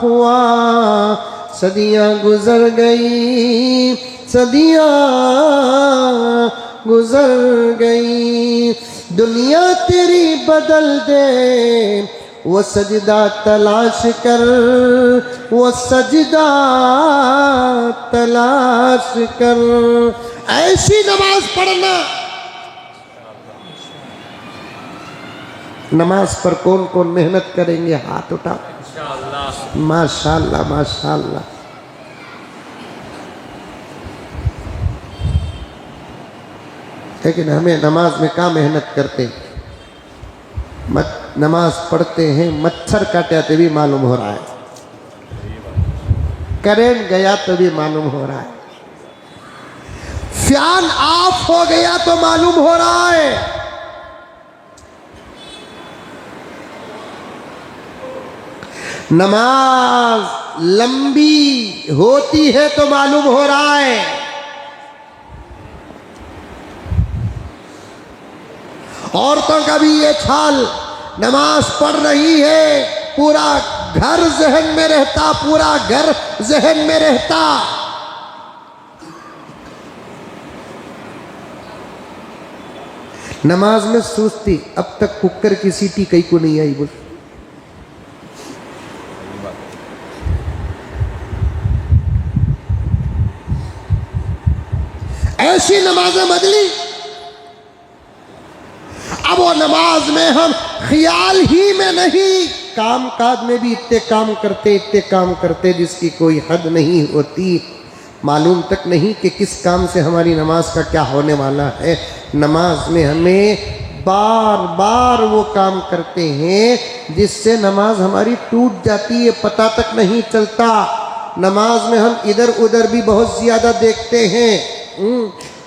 हुआ, सदियाँ गुजर गई, सदियाँ गुजर गई। दुनिया तेरी बदल दे वो सजदा तलाश कर, वो सजदा तलाश कर। ऐसी नमाज पढ़ना। नमाज पर कौन कौन मेहनत करेंगे? हाथ उठा। माशाअल्लाह माशाअल्लाह। लेकिन हमें नमाज में क्या मेहनत करते, नमाज पढ़ते हैं, मच्छर काटे तो भी मालूम हो रहा है, करंट गया तो भी मालूम हो रहा है, फैन ऑफ हो गया तो मालूम हो रहा है। नमाज लंबी होती है तो मालूम हो रहा है, औरतों का भी ये हाल, नमाज पढ़ रही है, पूरा घर जहन में रहता, पूरा घर जहन में रहता। नमाज में सोचती अब तक कुकर की सीटी कहीं को नहीं आई, बोल ऐसी नमाजें बदली। अब वो नमाज में हम ख्याल ही में नहीं, काम काज में भी इतने काम करते जिसकी कोई हद नहीं होती, मालूम तक नहीं कि किस काम से हमारी नमाज का क्या होने वाला है। नमाज में हमें बार बार वो काम करते हैं जिससे नमाज हमारी टूट जाती है, पता तक नहीं चलता। नमाज में हम इधर उधर भी बहुत ज़्यादा देखते हैं।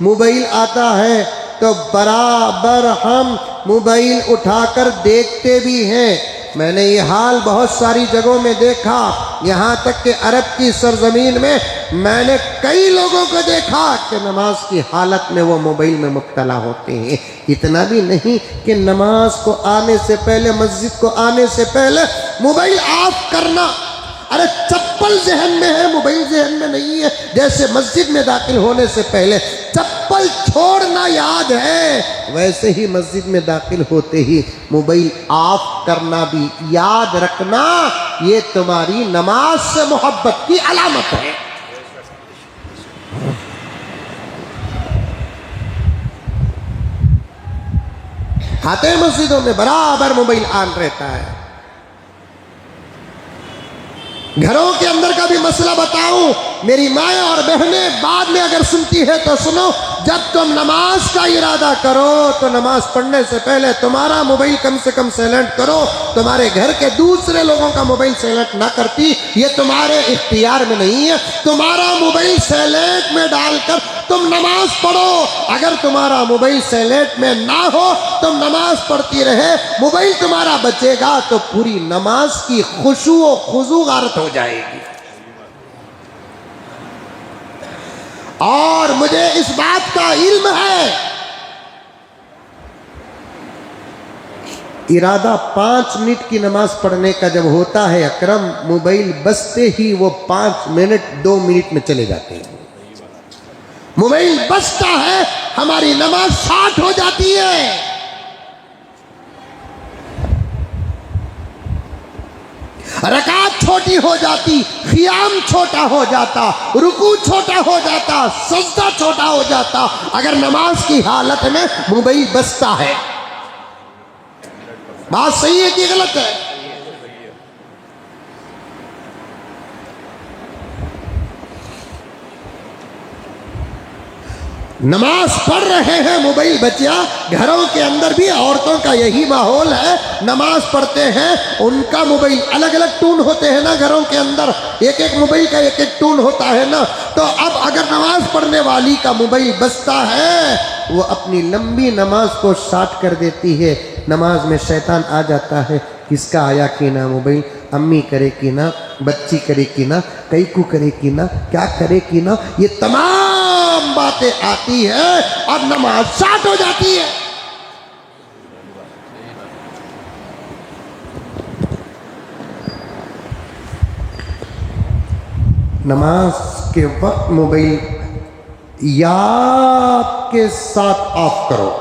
मोबाइल आता है तो बराबर हम मोबाइल उठाकर देखते भी हैं। मैंने ये हाल बहुत सारी जगहों में देखा, यहाँ तक कि अरब की सरजमीन में मैंने कई लोगों को देखा कि नमाज की हालत में वो मोबाइल में मुब्तला होते हैं। इतना भी नहीं कि नमाज को आने से पहले, मस्जिद को आने से पहले मोबाइल ऑफ करना, अरे चप्पल जहन में है, मोबाइल जहन में नहीं है। जैसे मस्जिद में दाखिल होने से पहले चप्पल छोड़ना याद है, वैसे ही मस्जिद में दाखिल होते ही मोबाइल ऑफ करना भी याद रखना। ये तुम्हारी नमाज से मोहब्बत की अलामत है। खाते मस्जिदों में बराबर मोबाइल ऑन रहता है। घरों के अंदर का भी मसला बताऊं, मेरी माएँ और बहनें बाद में अगर सुनती है तो सुनो, जब तुम नमाज का इरादा करो तो नमाज पढ़ने से पहले तुम्हारा मोबाइल कम से कम साइलेंट करो। तुम्हारे घर के दूसरे लोगों का मोबाइल साइलेंट ना करती, ये तुम्हारे इख्तियार में नहीं है। तुम्हारा मोबाइल साइलेंट में डालकर तुम नमाज पढ़ो। अगर तुम्हारा मोबाइल साइलेंट में ना हो, तुम नमाज पढ़ती रहे, मोबाइल तुम्हारा बचेगा तो पूरी नमाज की खुशू और खुजू गारत हो जाएगी। और मुझे इस बात का इल्म है, इरादा 5 मिनट की नमाज पढ़ने का जब होता है अकरम, मोबाइल बजते ही वो 5 मिनट 2 मिनट में चले जाते हैं। मोबाइल बजता है, हमारी नमाज 60 हो जाती है। रकात छोटी हो जाती, क़ियाम छोटा हो जाता, रुकू छोटा हो जाता, सजदा छोटा हो जाता, अगर नमाज की हालत में मोबाइल बजता है। बात सही है कि गलत है? नमाज पढ़ रहे हैं, मोबाइल बचा। घरों के अंदर भी औरतों का यही माहौल है, नमाज पढ़ते हैं, उनका मोबाइल अलग अलग टून होते हैं ना, घरों के अंदर एक एक मोबाइल का एक एक टून होता है ना। तो अब अगर नमाज पढ़ने वाली का मोबाइल बजता है, वो अपनी लंबी नमाज को शार्ट कर देती है। नमाज में शैतान आ जाता है, किसका आया कि ना मोबाइल, अम्मी करे कि ना, बच्ची करे कि ना, कैकू करे कि ना, क्या करे कि ना, ये तमाम बातें आती है और नमाज शार्ट हो जाती है। नमाज के वक्त मोबाइल याद के साथ ऑफ करो।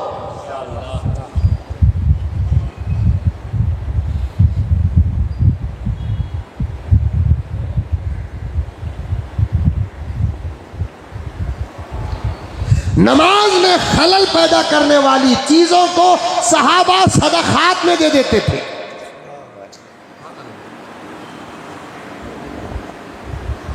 नमाज में खलल पैदा करने वाली चीजों को सहाबा सदकात में दे देते थे।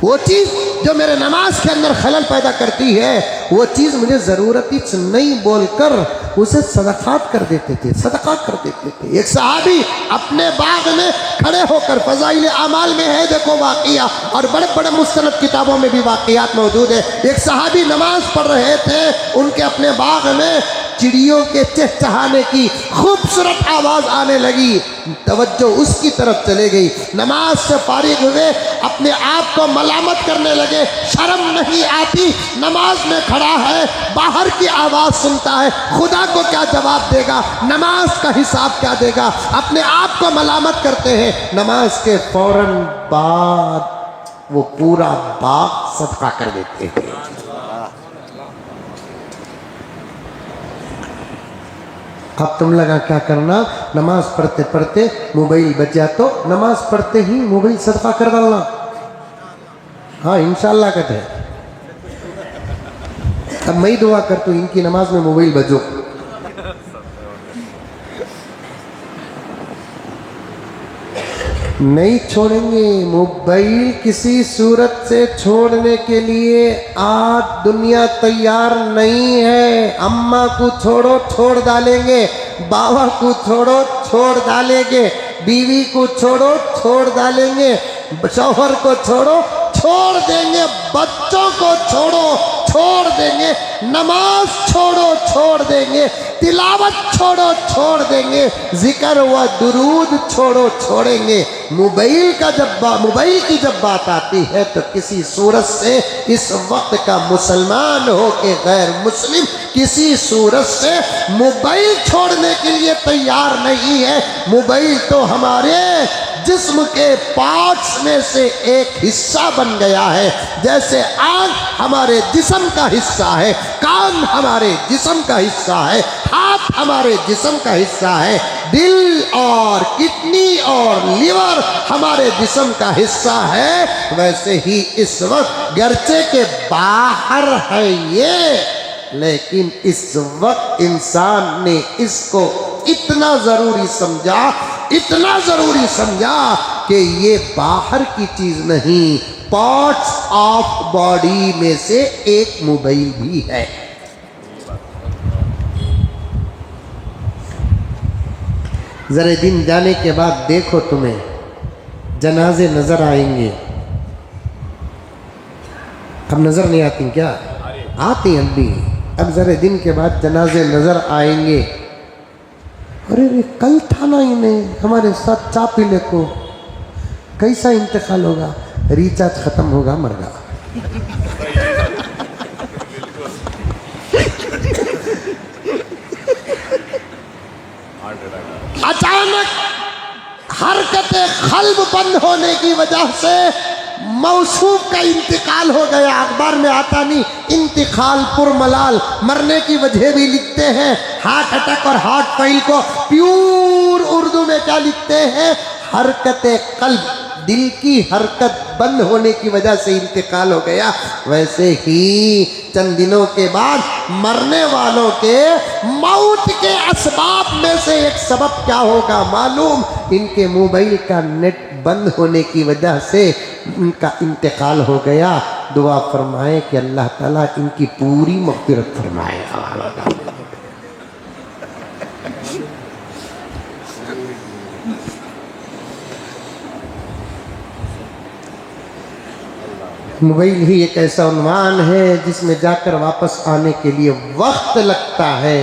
वो चीज जो मेरे नमाज के अंदर खलल पैदा करती है, वो चीज मुझे जरूरत ही नहीं बोलकर उसे सदकात कर देते थे, सदकात कर देते थे। एक सहाबी अपने बाग में खड़े होकर, फजाइल अमाल में है देखो वाक़िया, और बड़े बड़े मुस्तनद किताबों में भी वाक़ियात मौजूद है। एक सहाबी नमाज पढ़ रहे थे, उनके अपने बाग में चिड़ियों के चहचहाने की खूबसूरत आवाज आने लगी, तवज्जो उसकी तरफ चले गई। नमाज से फारिग हुए, अपने आप को मलामत करने लगे, शर्म नहीं आती, नमाज में खड़ा है, बाहर की आवाज सुनता है, खुदा को क्या जवाब देगा, नमाज का हिसाब क्या देगा, अपने आप को मलामत करते हैं। नमाज के फौरन बाद वो पूरा बाग सदका कर देते हैं। अब तुम लगा क्या करना, नमाज पढ़ते पढ़ते मोबाइल बच जाए तो नमाज पढ़ते ही मोबाइल सदका कर डालना। हाँ इंशाल्लाह कहते हैं। अब मैं ही दुआ करता हूँ इनकी नमाज में मोबाइल बजो। नहीं छोड़ेंगे मोबाइल, किसी सूरत से छोड़ने के लिए आज दुनिया तैयार नहीं है। अम्मा को छोड़ो छोड़ डालेंगे, बाबा को छोड़ो छोड़ डालेंगे, बीवी को छोड़ो छोड़ डालेंगे, शौहर को छोड़ो छोड़ देंगे, बच्चों को छोड़ो छोड़ देंगे, नमाज छोड़ो छोड़ देंगे, तिलावत छोड़ो छोड़ देंगे, जिक्र व दुरूद छोड़ो छोड़ेंगे। मोबाइल की जब बात आती है तो किसी सूरत से इस वक्त का मुसलमान हो के गैर मुस्लिम किसी सूरत से मोबाइल छोड़ने के लिए तैयार नहीं है। मोबाइल तो हमारे जिस्म के पार्ट्स में से एक हिस्सा बन गया है। जैसे आँख हमारे जिस्म का हिस्सा है, कान हमारे जिस्म का हिस्सा है, हाथ हमारे जिस्म का हिस्सा है, दिल और किडनी और लिवर हमारे जिस्म का हिस्सा है। वैसे ही इस वक्त गर्चे के बाहर है ये, लेकिन इस वक्त इंसान ने इसको इतना ज़रूरी समझा, इतना ज़रूरी समझा कि ये बाहर की चीज़ नहीं, पार्ट्स ऑफ बॉडी में से एक मोबाइल भी है। ज़रा दिन जाने के बाद देखो तुम्हें जनाजे नज़र आएंगे। अब नज़र नहीं आती क्या? आती हैं अभी। अब ज़रा दिन के बाद जनाजे नज़र आएंगे। अरे रे कल था ना इन्हें हमारे साथ चा पीने को, कैसा इंतकाल होगा? रिचार्ज ख़त्म होगा, मर गया। अचानक हरकते खल्ब बंद होने की वजह से मौसूफ का इंतकाल हो गया। अखबार में आता नहीं, इंतकाल पुरमलाल, मरने की वजह भी लिखते हैं। हार्ट अटैक और हार्ट फेल को प्योर उर्दू में क्या लिखते हैं? हरकते कल्ब, दिल की हरकत बंद होने की वजह से इंतकाल हो गया। वैसे ही चंद दिनों के बाद मरने वालों के मौत के असबाब में से एक सबब क्या होगा मालूम? इनके मोबाइल का नेट बंद होने की वजह से उनका इंतकाल हो गया। दुआ फरमाए कि अल्लाह ताला इनकी पूरी मग़फ़िरत फरमाए। मोबाइल ही एक ऐसा उन्वान है जिसमें जाकर वापस आने के लिए वक्त लगता है।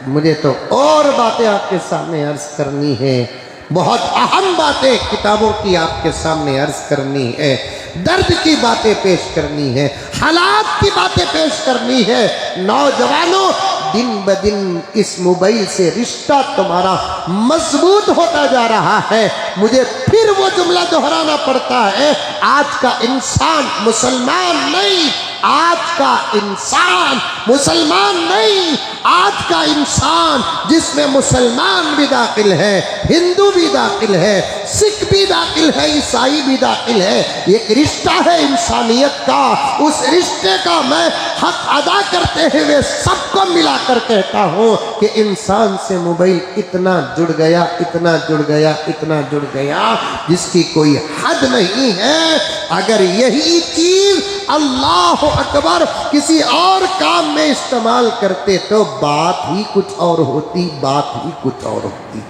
मुझे तो और बातें आपके सामने अर्ज करनी है, बहुत अहम बातें किताबों की आपके सामने अर्ज करनी है, दर्द की बातें पेश करनी है, हालात की बातें पेश करनी है। नौजवानों, दिन ब दिन इस मोबाइल से रिश्ता तुम्हारा मजबूत होता जा रहा है। मुझे फिर वो जुमला दोहराना पड़ता है, आज का इंसान मुसलमान नहीं, आज का इंसान मुसलमान नहीं, आज का इंसान जिसमें मुसलमान भी दाखिल है, हिंदू भी दाखिल है, सिख भी दाखिल है, ईसाई भी दाखिल है। एक रिश्ता है इंसानियत का, उस रिश्ते का मैं हक अदा करते हुए सबको मिलाकर कहता हूँ कि इंसान से मोबाइल इतना जुड़ गया, इतना जुड़ गया, इतना जुड़ गया जिसकी कोई हद नहीं है। अगर यही चीज़ अल्लाह अकबर किसी और काम में इस्तेमाल करते तो बात ही कुछ और होती, बात ही कुछ और होती।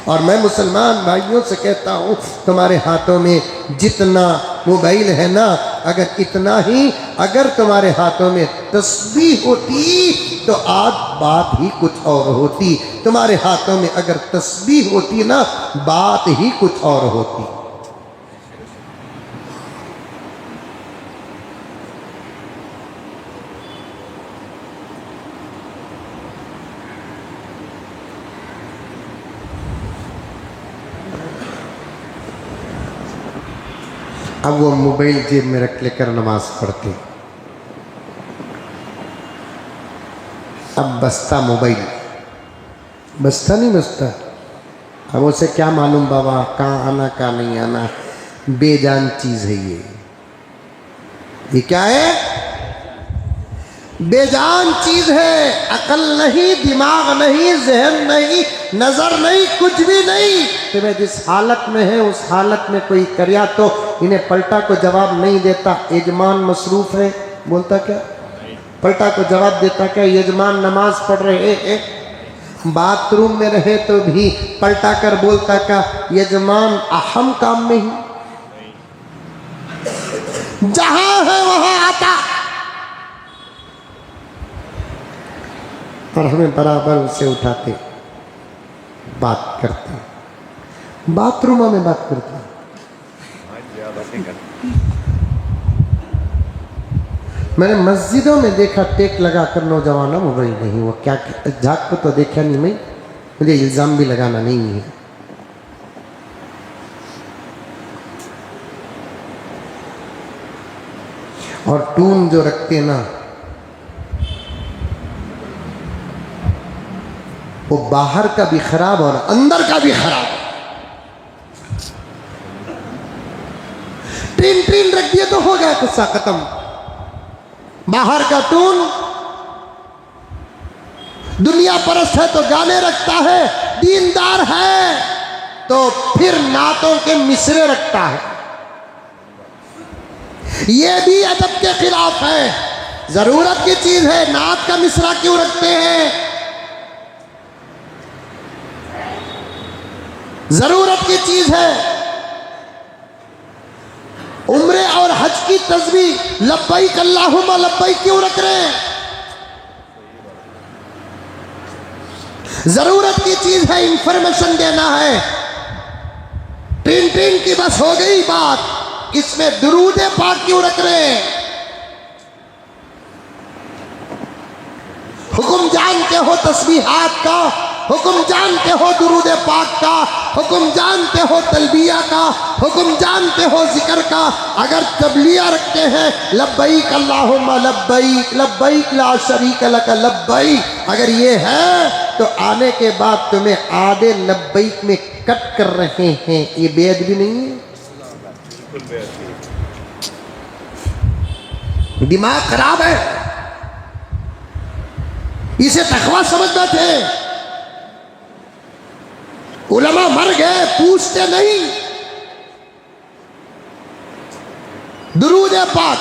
और मैं मुसलमान भाइयों से कहता हूँ, तुम्हारे हाथों में जितना मोबाइल है ना, अगर इतना ही अगर तुम्हारे हाथों में तस्बीह होती तो आज बात ही कुछ और होती। तुम्हारे हाथों में अगर तस्बीह होती ना, बात ही कुछ और होती। अब वो मोबाइल जेब में रख लेकर नमाज पढ़ते। अब बसता मोबाइल, बसता नहीं बसता। अब उसे क्या मालूम बाबा कहाँ आना कहाँ नहीं आना, बेजान चीज़ है ये क्या है? बेजान चीज़ है। अकल नहीं, दिमाग नहीं, जहन नहीं, नज़र नहीं, कुछ भी नहीं। तुम्हें जिस हालत में है उस हालत में कोई करिया तो इन्हें पलटा को जवाब नहीं देता। यजमान मसरूफ़ है, बोलता क्या? पलटा को जवाब देता क्या? यजमान नमाज पढ़ रहे हैं। बाथरूम में रहे तो भी पलटा कर बोलता क्या? यजमान अहम काम में ही। जहां है वहां आता। और हमें बराबर उसे उठाते, बात करते, बाथरूम में बात करते। मैंने मस्जिदों में देखा टेक लगा कर नौजवानों मोबाइल नहीं, वो क्या झाक को तो देखा नहीं मैं, मुझे इल्ज़ाम भी लगाना नहीं है। और टून जो रखते ना, वो बाहर का भी खराब और अंदर का भी खराब। ट्रीन ट्रीन रख दिए तो हो गया किस्सा खत्म। बाहर का टून, दुनिया परस्त है तो गाने रखता है, दीनदार है तो फिर नातों के मिसरे रखता है। ये भी अदब के खिलाफ है। जरूरत की चीज है, नात का मिसरा क्यों रखते हैं? जरूरत की चीज है। उम्रे और हज की तस्बीह लब्बैक अल्लाहुम्मा लब्बैक क्यों रख रहे हैं? जरूरत की चीज है, इंफॉर्मेशन देना है। टिन टिन की बस हो गई बात, इसमें दुरूद पाक क्यों रख रहे हैं? हुक्म जानते हो तस्बीहात का, हुक्म जानते हो दुरूद पाक का, हुक्म जानते हो तलबिया का, हुक्म जानते हो जिक्र का। अगर तबलिया रखते हैं लब्बैक अल्लाहुम्मा लब्बैक लब्बैक ला शरीक लक लब्बैक, अगर ये है तो आने के बाद तुम्हें आधे लब्बैक में कट कर रहे हैं, ये बेअदबी भी नहीं है? दिमाग खराब है, इसे तकवा समझ बैठे। उलमा मर गए, पूछते नहीं। दुरूद पाक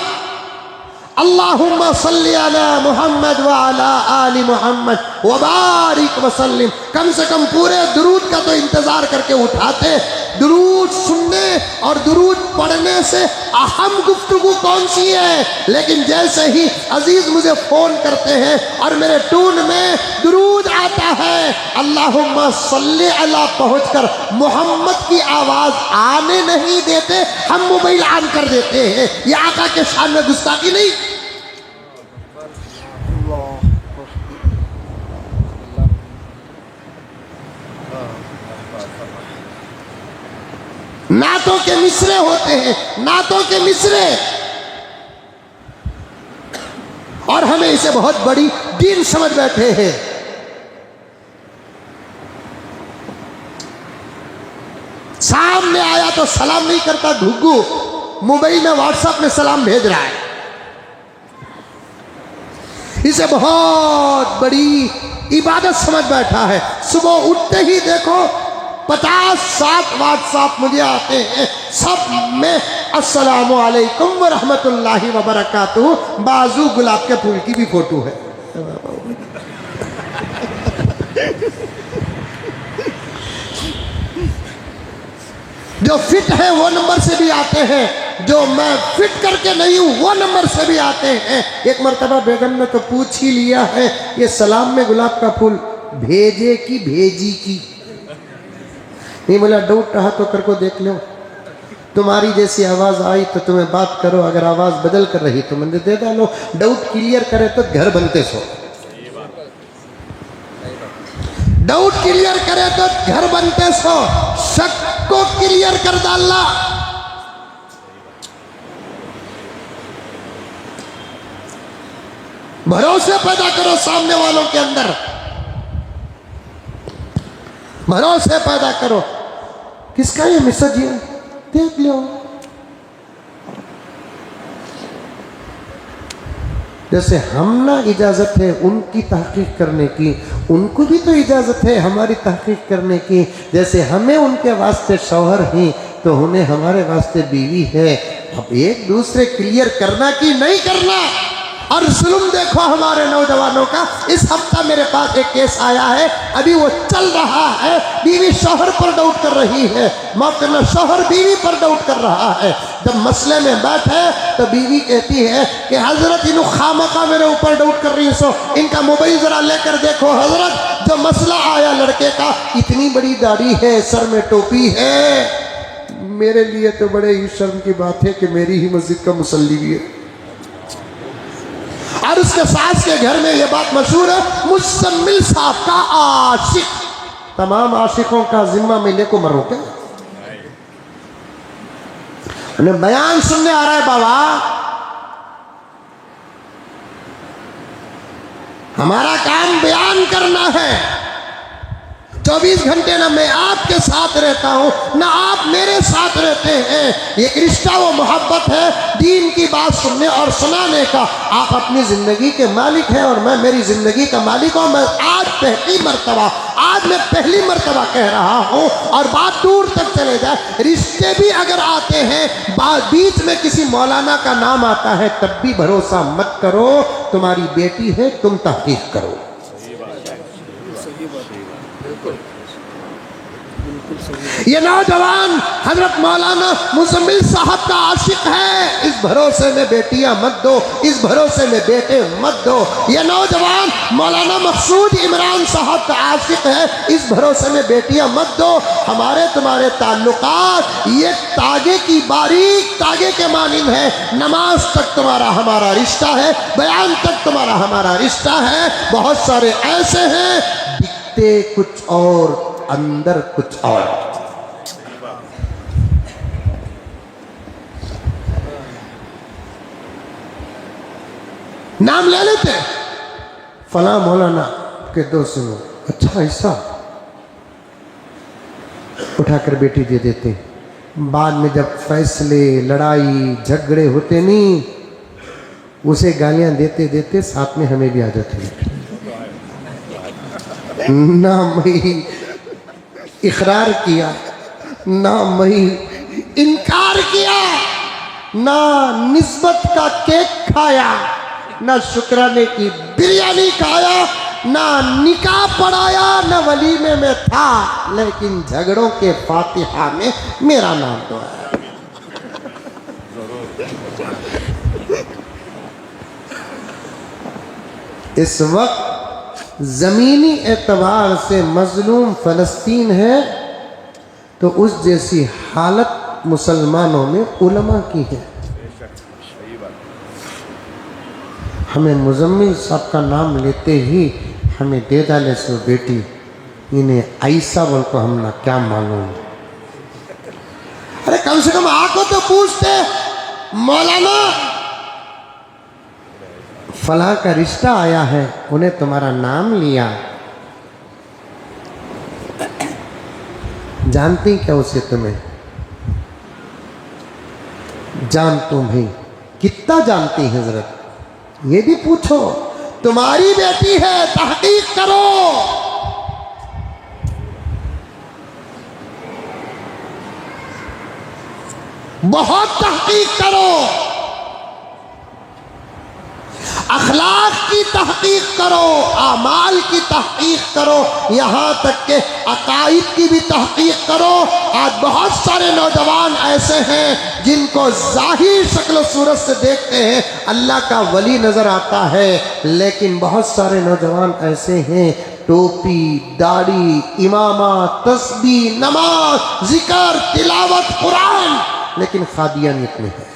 अल्लाहुम्मा सल्ली अला मुहम्मद व अला आलि मुहम्मद व बारिक वसल्लिम, कम से कम पूरे दुरूद का तो इंतजार करके उठाते। दुरूद सुनने और दुरूद पढ़ने से अहम गुफ्तगू कौन सी है? लेकिन जैसे ही अजीज मुझे फोन करते हैं और मेरे टून में दुरूद आता है, अल्लाहुम्मा सल्ली अला पहुंचकर मोहम्मद की आवाज आने नहीं देते, हम मोबाइल ऑन कर देते हैं। ये आका के शान में गुस्ताखी नहीं? नातों के मिसरे होते हैं, नातों के मिसरे, और हमें इसे बहुत बड़ी दीन समझ बैठे हैं। सामने आया तो सलाम नहीं करता घुग्गू, मोबाइल में व्हाट्सएप में सलाम भेज रहा है। इसे बहुत बड़ी इबादत समझ बैठा है। सुबह उठते ही देखो 50-60 व्हाट्सएप मुझे आते हैं, सब में अस्सलामु अलैकुम व रहमतुल्लाहि व बरकातुहू, बाजू गुलाब के फूल की भी फोटो है। जो फिट है वो नंबर से भी आते हैं, जो मैं फिट करके नहीं हूं वो नंबर से भी आते हैं। एक मर्तबा बेगम ने तो पूछ ही लिया है, ये सलाम में गुलाब का फूल भेजे की भेजी की? नहीं बोला, डाउट रहा तो कर को देख लो, तुम्हारी जैसी आवाज आई तो तुम्हें बात करो, अगर आवाज बदल कर रही तो मंदिर दे डालो। डाउट क्लियर करे तो घर बनते सो, डाउट क्लियर करे तो घर बनते सो, शक को क्लियर कर डालना। भरोसे पैदा करो सामने वालों के अंदर, भरोसे पैदा करो। किसका ये मैसेज है देख लो। जैसे हम ना इजाज़त है उनकी तहकीक करने की, उनको भी तो इजाज़त है हमारी तहकीक करने की। जैसे हमें उनके वास्ते शौहर हैं तो उन्हें हमारे वास्ते बीवी है। अब एक दूसरे क्लियर करना कि नहीं करना। और जुल्म देखो हमारे नौजवानों का। इस हफ्ता मेरे पास एक केस आया है, अभी वो चल रहा है। बीवी शौहर पर डाउट कर रही है, मौके शौहर बीवी पर डाउट कर रहा है। जब मसले में बैठे तो बीवी कहती है कि हजरत इन खामखा मेरे ऊपर डाउट कर रही सो, इनका मोबाइल जरा लेकर देखो हजरत, जो मसला आया लड़के का, इतनी बड़ी दाढ़ी है, सर में टोपी है। मेरे लिए तो बड़े ही शर्म की बात है कि मेरी ही मस्जिद का मुसल्ली भी है। और उसके सास के घर में यह बात मशहूर है, मुजम्मिल साहब का आशिक। तमाम आशिकों का जिम्मा मिले को मरो क्या? उन्हें बयान सुनने आ रहा है बाबा, हमारा काम बयान करना है। 24 घंटे ना मैं आपके साथ रहता हूं ना आप मेरे साथ रहते हैं। ये रिश्ता वो मोहब्बत है दीन की बात सुनने और सुनाने का। आप अपनी जिंदगी के मालिक हैं और मैं मेरी जिंदगी का मालिक हूं। मैं आज मैं पहली मर्तबा कह रहा हूं, और बात दूर तक चले जाए, रिश्ते भी अगर आते हैं बीच में किसी मौलाना का नाम आता है तब भी भरोसा मत करो। तुम्हारी बेटी है, तुम तहकीक करो। ये नौजवान हजरत मौलाना मुजम्मिल साहब का आशिक है, इस भरोसे में बेटियां मत दो, इस भरोसे में बेटे मत दो। ये नौजवान मौलाना मकसूद इमरान साहब का आशिक है, इस भरोसे में बेटियां मत दो। हमारे तुम्हारे ताल्लुकात ये तागे की बारीक तागे के मानिंद है। नमाज तक तुम्हारा हमारा रिश्ता है, बयान तक तुम्हारा हमारा रिश्ता है। बहुत सारे ऐसे हैं दिखते कुछ और अंदर कुछ और। नाम ले लेते, फला मौलाना के दोस्त लोग, अच्छा ऐसा, उठाकर बेटी दे देते। बाद में जब फैसले लड़ाई झगड़े होते नहीं, उसे गालियां देते देते साथ में हमें भी आ जाते। ना मैं इकरार किया, ना मैं इनकार किया, ना निस्बत का केक खाया, ना शुक्राने की बिरयानी खाया, ना निकाह पढ़ाया, ना वलीमे में था, लेकिन झगड़ों के फातिहा में मेरा नाम तो है। इस वक्त ज़मीनी एतबार से मजलूम फ़लस्तीन है तो उस जैसी हालत मुसलमानों में उलमा की है। हमें मुजम्मिल साहब का नाम लेते ही हमें दे डाले सो बेटी, इन्हें ऐसा बोल को हम ना क्या मालूम। अरे कम से कम आको तो पूछते, मौलाना फलां का रिश्ता आया है, उन्हें तुम्हारा नाम लिया, जानती क्या उसे? तुम्हें जान तुम्हें कितना जानती है हजरत, ये भी पूछो। तुम्हारी बेटी है, तहकीक करो। बहुत तहकीक करो। अखलाक की तहकीक करो, आमाल की तहकीक करो, यहाँ तक के अकाइद की भी तहकीक करो। आज बहुत सारे नौजवान ऐसे हैं जिनको जाहिर शक्ल सूरत से देखते हैं अल्लाह का वली नजर आता है, लेकिन बहुत सारे नौजवान ऐसे हैं टोपी, दाढ़ी, इमामा, तस्बीह, नमाज, जिक्र, तिलावत, कुरान, लेकिन खादियानियत में है।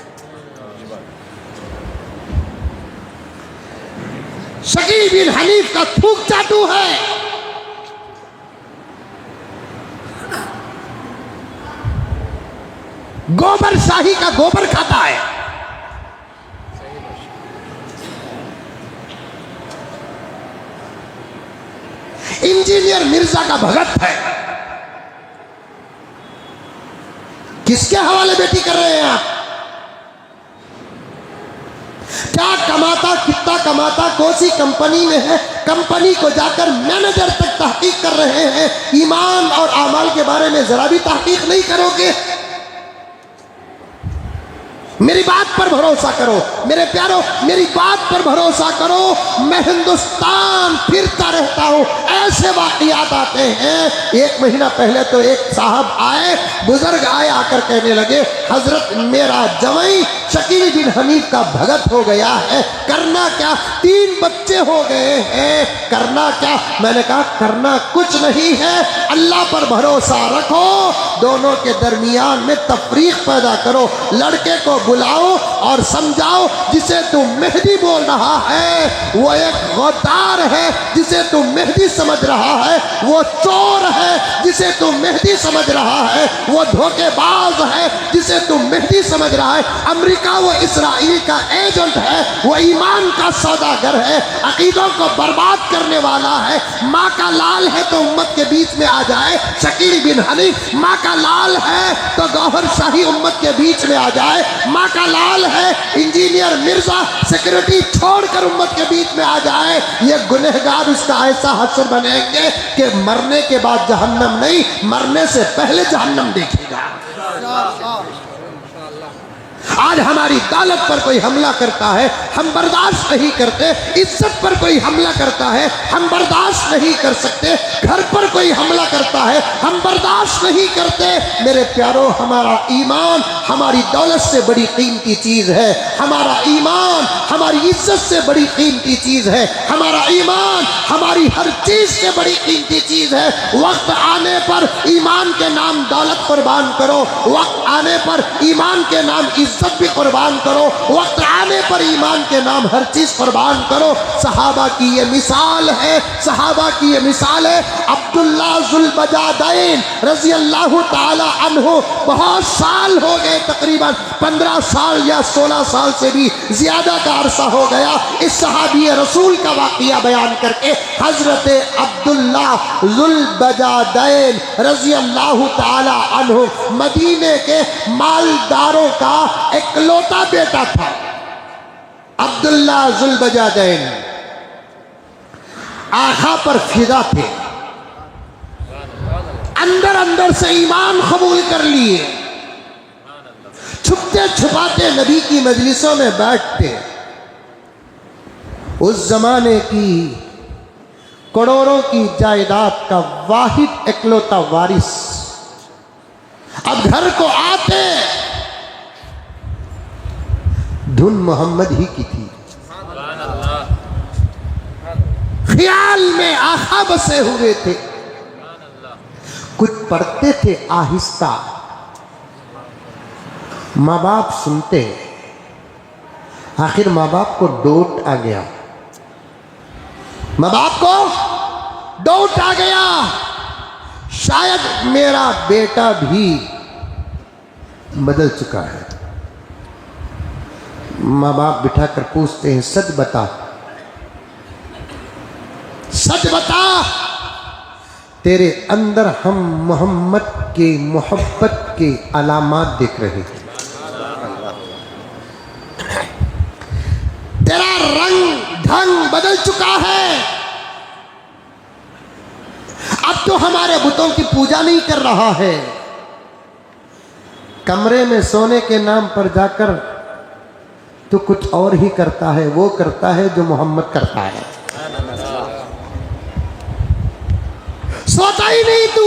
शकील बिन हनीफ का थूक चाटू है। गोबर शाही का गोबर खाता है। इंजीनियर मिर्जा का भगत है। किसके हवाले बेटी कर रहे हैं आप? क्या कमाता, कितना कमाता, कौन सी कंपनी में है, कंपनी को जाकर मैनेजर तक तहकीक कर रहे हैं। ईमान और आमाल के बारे में जरा भी तहकीक नहीं करोगे। मेरी बात पर भरोसा करो मेरे प्यारो, मेरी बात पर भरोसा करो। मैं हिंदुस्तान फिरता रहता हूँ, ऐसे वाक़ियात आते हैं। एक महीना पहले तो एक साहब आए, बुजुर्ग आए, आकर कहने लगे हजरत मेरा जवाई शकील बिन हनीफ का भगत हो गया है, करना क्या? 3 बच्चे हो गए हैं, करना क्या? मैंने कहा करना कुछ नहीं है, अल्लाह पर भरोसा रखो, दोनों के दरमियान में तफरीक पैदा करो, लड़के को बुलाओ और समझाओ जिसे तू मेहदी बोल रहा है वो एक गद्दार है, जिसे तू मेहदी समझ रहा है वो चोर है, जिसे तू मेहदी समझ रहा है वो धोखेबाज है, जिसे तू मेहदी समझ रहा है अमेरिका वो इसराइल का एजेंट है, वो ईमान का सौदागर है, अकीदों को बर्बाद करने वाला है। माँ का लाल है तो उम्मत के बीच में आ जाए, शकील बिन हनीफ माँ का लाल है तो गौहर शाही उम्मत के बीच में आ जाए, माँ का लाल है इंजीनियर मिर्जा सिक्योरिटी छोड़कर उम्मत के बीच में आ जाए। ये गुनहगार उसका ऐसा हश्र बनेंगे कि मरने के बाद जहन्नम नहीं, मरने से पहले जहन्नम देखेगा। आज हमारी दौलत पर कोई हमला करता है हम बर्दाश्त नहीं करते, इज्जत पर कोई हमला करता है हम बर्दाश्त नहीं कर सकते, घर पर कोई हमला करता है हम बर्दाश्त नहीं करते। मेरे प्यारों, हमारा ईमान हमारी दौलत से बड़ी कीमती चीज है, हमारा ईमान हमारी इज्जत से बड़ी कीमती चीज है, हमारा ईमान हमारी हर चीज से बड़ी कीमती चीज है। वक्त आने पर ईमान के नाम दौलत कुर्बान करो, वक्त आने पर ईमान के नाम इज्जत भी कुर्बान करो, वक्त आने पर ईमान के नाम हर चीज कुर्बान करो। सहाबा की ये मिसाल है, सहाबा की ये मिसाल है। अब्दुल्ला जुल बजादैन रजी अल्लाह ताला अन्हु, बहुत साल हो गए, तकरीबन 15 साल या 16 साल से भी ज्यादा का अरसा हो गया, इस सहाबी रसूल का वाक़िया बयान करके हजरत अब्दुल्ला जुल बजादैन रजी अल्लाह ताला अन्हु मदीने के मालदारों का इकलौता बेटा था। अब्दुल्ला जुल बजादैन आखा पर फिदा थे, अंदर अंदर से ईमान कबूल कर लिए, छुपते छुपाते नबी की मजलिसों में बैठते। उस जमाने की करोड़ों की जायदाद का वाहिद इकलौता वारिस अब घर को आते, धुन मोहम्मद ही की थी, ख्याल में आखा बसे हुए थे, कुछ पढ़ते थे आहिस्ता, माँ बाप सुनते, आखिर माँ बाप को डोट आ गया, माँ बाप को डोट आ गया, शायद मेरा बेटा भी बदल चुका है। माँ बाप बिठाकर पूछते हैं सच बता, सच बता, तेरे अंदर हम मोहम्मद के मोहब्बत के अलामात देख रहे हैं, तेरा रंग ढंग बदल चुका है, अब तो हमारे बुतों की पूजा नहीं कर रहा है, कमरे में सोने के नाम पर जाकर तो कुछ और ही करता है, वो करता है जो मोहम्मद करता है। सोता ही नहीं तू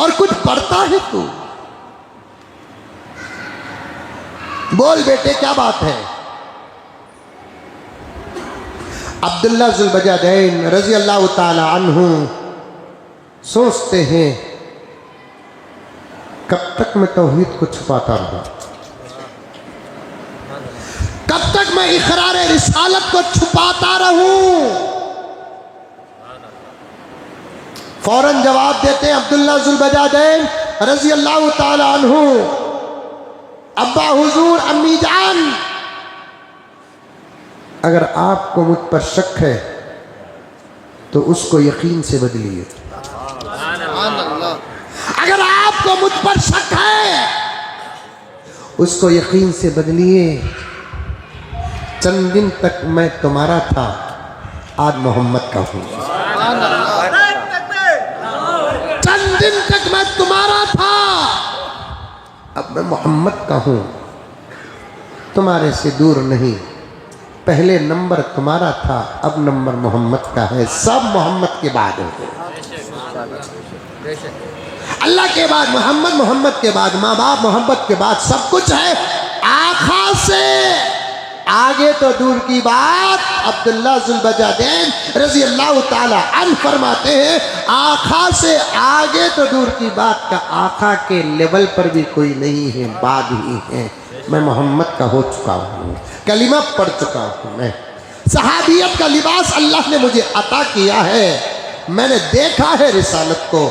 और कुछ पढ़ता है तू। बोल बेटे क्या बात है। अब्दुल्ला जुल बजादैन रजी अल्लाह ताला अन्हु सोचते हैं कब तक मैं तौहीद को छुपाता रहूं, कब तक मैं इकरार रिसालत को छुपाता रहूं। फौरन जवाब देते हैं अब्दुल्ला जुल बजादैन रजी अल्लाह ताला अन्हु, अब्बा हुजूर, अम्मी जान, अगर आपको मुझ पर शक है तो उसको यकीन से बदलिए। अगर आपको मुझ पर शक है उसको यकीन से बदलिए। चंद दिन तक मैं तुम्हारा था, आज मोहम्मद का हूं। चंद दिन तक मैं तुम्हारा था, अब मैं मोहम्मद का हूं। तुम्हारे से दूर नहीं, पहले नंबर तुम्हारा था, अब नंबर मोहम्मद का है। सब मोहम्मद के बाद है, अल्लाह के बाद मोहम्मद, मोहम्मद के बाद माँ बाप, मोहम्मद के बाद सब कुछ है। आखा से आगे तो दूर की बात। अब्दुल्ला जुल बजादैन रजी अल्लाह ताला अन्हु फरमाते हैं आखा से आगे तो दूर की बात का आखा के लेवल पर भी कोई नहीं है, बाद ही है। मैं मोहम्मद का हो चुका हूँ, कलिमा पढ़ चुका हूँ। मैं सहाबियत का लिबास अल्लाह ने मुझे अता किया है। मैंने देखा है रिसालत को,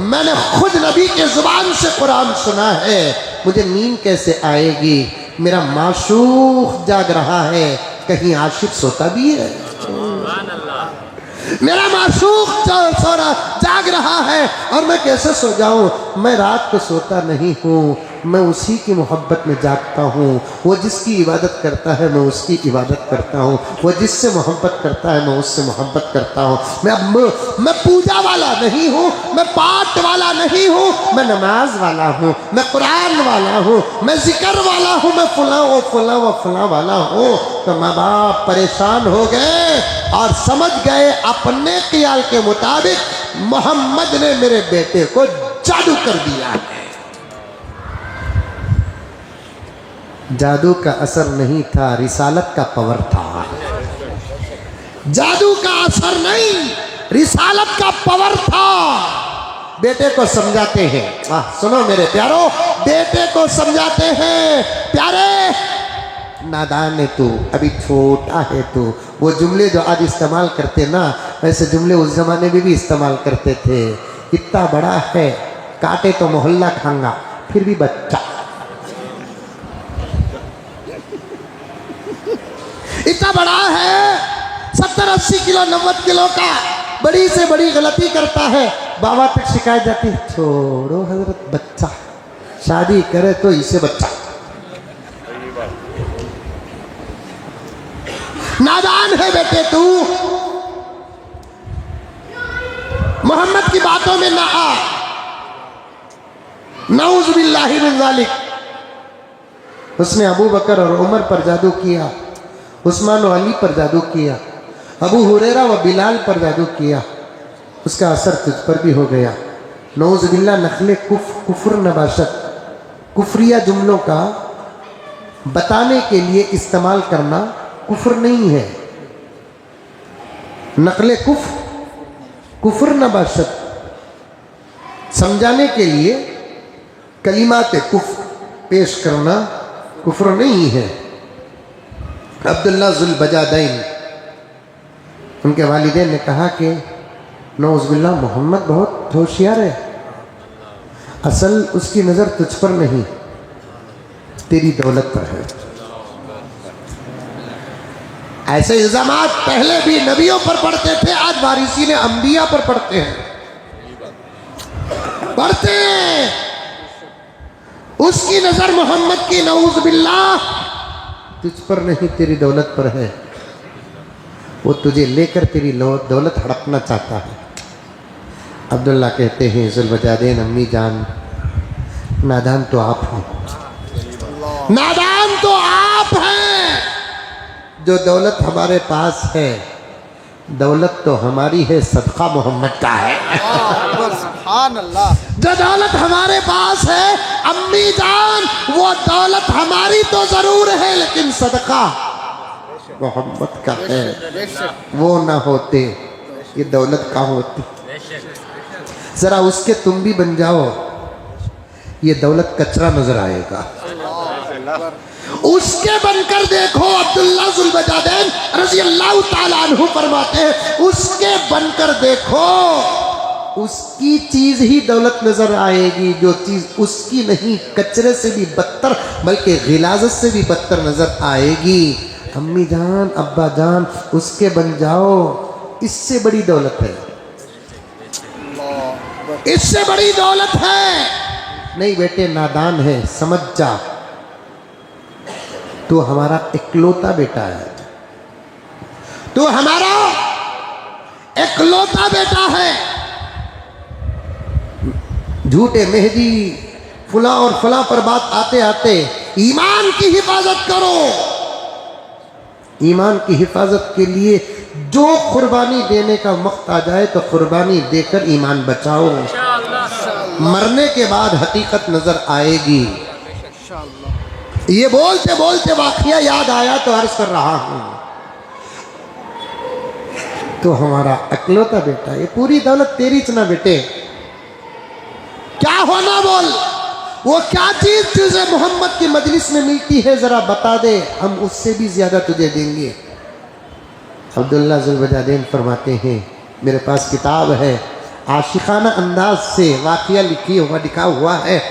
मैंने खुद नबी के जुबान से कुरान सुना है। मुझे नींद कैसे आएगी, मेरा माशूक जाग रहा है, कहीं आशिक सोता भी है। मेरा माशूक जाग रहा है और मैं कैसे सो जाऊं। मैं रात को सोता नहीं हूँ, मैं उसी की मोहब्बत में जागता हूँ। वो जिसकी इबादत करता है मैं उसकी इबादत करता हूँ, वो जिससे मोहब्बत करता है मैं उससे मोहब्बत करता हूँ। मैं पूजा वाला नहीं हूँ, मैं पाठ वाला नहीं हूँ, मैं नमाज वाला हूँ, मैं कुरान वाला हूँ, मैं जिक्र वाला हूँ, मैं फुला व फुला व फुला वाला हूँ। तो माँ बाप परेशान हो गए और समझ गए अपने ख्याल के मुताबिक मोहम्मद ने मेरे बेटे को जादू कर दिया है। जादू का असर नहीं था, रिसालत का पावर था। जादू का असर नहीं, रिसालत का पावर था। बेटे को समझाते हैं, सुनो मेरे प्यारो, बेटे को समझाते हैं, प्यारे नादान है तू, अभी छोटा है तू। वो जुमले जो आज इस्तेमाल करते ना, वैसे जुमले उस जमाने में भी इस्तेमाल करते थे। इतना बड़ा है, काटे तो मोहल्ला खांगा, फिर भी बच्चा। इतना बड़ा है, 70-80 किलो 90 किलो का, बड़ी से बड़ी गलती करता है, बाबा तक शिकायत जाती है, छोड़ो हजरत बच्चा, शादी करे तो इसे बच्चा। नादान है बेटे तू, मोहम्मद की बातों में ना आ। नऊज़ बिल्लाहि मिन ज़ालिक। उसने अबू बकर और उमर पर जादू किया, उस्मान और अली पर जादू किया, अबू हुरैरा व बिलाल पर जादू किया। उसका असर तुझ पर भी हो गया। नऊज़ बिल्लाह नखले कुफ्र नबाशत, कुफ्रिया जुमलों का बताने के लिए इस्तेमाल करना कुफ्र नहीं है। नकले कुफ्र नबाशत, समझाने के लिए कलिमात कुफ्र पेश करना कुफ्र नहीं है। अब्दुल्ला जुल बजादैन, उनके वालिदैन ने कहा कि नऊज़ बिल्लाह मोहम्मद बहुत होशियार है, असल उसकी नज़र तुझ पर नहीं तेरी दौलत पर है। ऐसे इल्जामात पहले भी नबियों पर पड़ते थे, आज वारिसी ने अंबिया पर पड़ते हैं, पड़ते हैं। उसकी नजर मोहम्मद की नऊज़ बिल्लाह तुझ पर नहीं तेरी दौलत पर है। वो तुझे लेकर तेरी दौलत हड़पना चाहता है। अब्दुल्ला कहते हैं जुल बजादैन, अम्मी जान, नादान तो आप हो, नादान तो आप हैं। जो दौलत हमारे पास है, दौलत तो हमारी है, सदका मोहम्मद का है। जो दौलत हमारे पास है अम्मी जान, वो दौलत हमारी तो जरूर है लेकिन सदका मोहम्मद का है। वो ना होते ये दौलत कहाँ होती। जरा उसके तुम भी बन जाओ, ये दौलत कचरा नजर आएगा। उसके बनकर देखो, अब्दुल्ला जुल्बजादैन रज़ी अल्लाह ताला अन्हु फरमाते हैं, उसके बनकर देखो, उसकी चीज ही दौलत नजर आएगी। जो चीज उसकी नहीं, कचरे से भी बदतर, बल्कि गिलाजत से भी बदतर नजर आएगी। अम्मी जान, अब्बा जान, उसके बन जाओ, इससे बड़ी दौलत है। इससे बड़ी दौलत है। नहीं बेटे, नादान है, समझ जा, तू हमारा इकलौता बेटा है। तू हमारा इकलौता बेटा है। झूठे मेहदी फुला और फला पर बात आते आते ईमान की हिफाजत करो। ईमान की हिफाजत के लिए जो कुर्बानी देने का वक्त आ जाए तो कुर्बानी देकर ईमान बचाओ। मरने के बाद हकीकत नजर आएगी। ये बोलते बोलते वाकया याद आया तो अर्ज कर रहा हूं। तो हमारा इकलौता बेटा, ये पूरी दौलत तेरी च ना बेटे। क्या होना बोल, वो क्या चीज तुझे मोहम्मद की मजलिस में मिलती है जरा बता दे, हम उससे भी ज्यादा तुझे देंगे। अब्दुल्ला जुल्बजादैन फरमाते हैं, मेरे पास किताब है, आशिकाना अंदाज से वाकया लिखा हुआ है।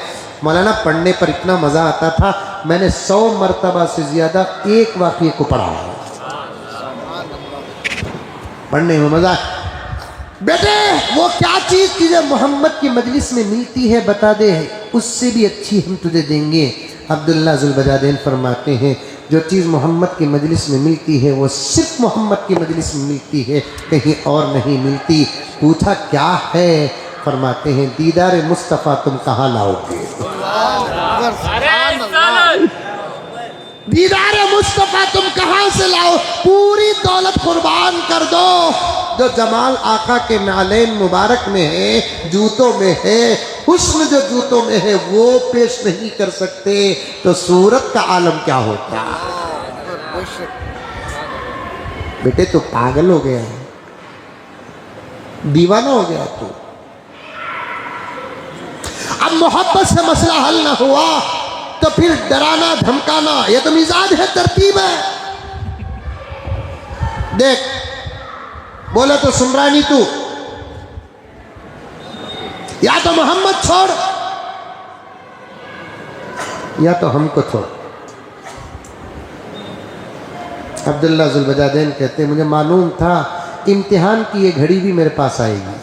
मौलाना पढ़ने पर इतना मज़ा आता था, मैंने 100 मरतबा से ज़्यादा एक वाक़ये को पढ़ा है। पढ़ने में मज़ा। बेटे वो क्या चीज़ तुझे मोहम्मद की मजलिस में मिलती है बता दे, उससे भी अच्छी हम तुझे देंगे। अब्दुल्ला जुल्बजादैन फरमाते हैं, जो चीज़ मोहम्मद की मजलिस में मिलती है वो सिर्फ मोहम्मद की मजलिस में मिलती है, कहीं और नहीं मिलती। पूछा क्या है? फरमाते हैं, दीदार मुस्तफ़ा तुम कहाँ लाओगे? दीदार मुस्तफ़ा तुम कहाँ से लाओ? पूरी दौलत कुर्बान कर दो। जो जमाल आका के नालेन मुबारक में है, जूतों में है, हुस्न जो जूतों में है वो पेश नहीं कर सकते तो सूरत का आलम क्या होता? बेटे तो पागल हो गया है, दीवाना हो गया तू। अब मोहब्बत से मसला हल ना हुआ तो फिर डराना धमकाना ये तो मिजाज है, तरतीब है। देख बोले तो सुन रहा नहीं तू, या तो मोहम्मद छोड़ या तो हमको छोड़। अब्दुल्ला जुल्बजादैन कहते हैं, मुझे मालूम था इम्तिहान की ये घड़ी भी मेरे पास आएगी।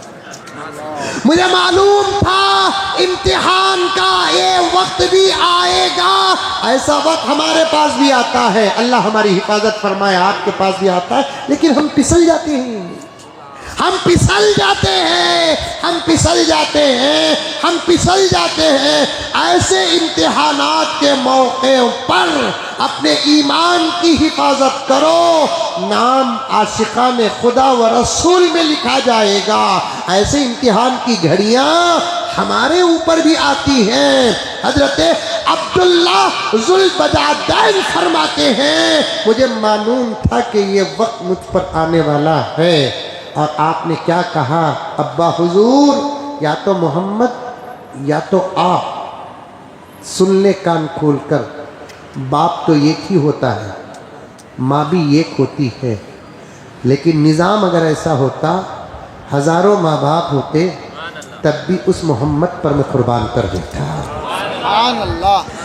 मुझे मालूम था इम्तिहान का ये वक्त भी आएगा। ऐसा वक्त हमारे पास भी आता है, अल्लाह हमारी हिफाजत फरमाए, आपके पास भी आता है, लेकिन हम फिसल जाते हैं। हम फिसल जाते हैं, हम फिसल जाते हैं, हम फिसल जाते हैं। ऐसे इम्तिहानात के मौके पर अपने ईमान की हिफाजत करो, नाम आशिकाने खुदा व रसूल में लिखा जाएगा। ऐसे इम्तिहान की घड़ियाँ हमारे ऊपर भी आती हैं। हजरत अब्दुल्ला जुल्बजादैन फरमाते हैं, मुझे मालूम था कि ये वक्त मुझ पर आने वाला है। और आपने क्या कहा? अब्बा हुजूर, या तो मोहम्मद या तो आप। सुन ले कान खोल कर, बाप तो एक ही होता है, माँ भी एक होती है, लेकिन निज़ाम अगर ऐसा होता, हज़ारों माँ बाप होते, तब भी उस मोहम्मद पर मैं कुर्बान कर देता।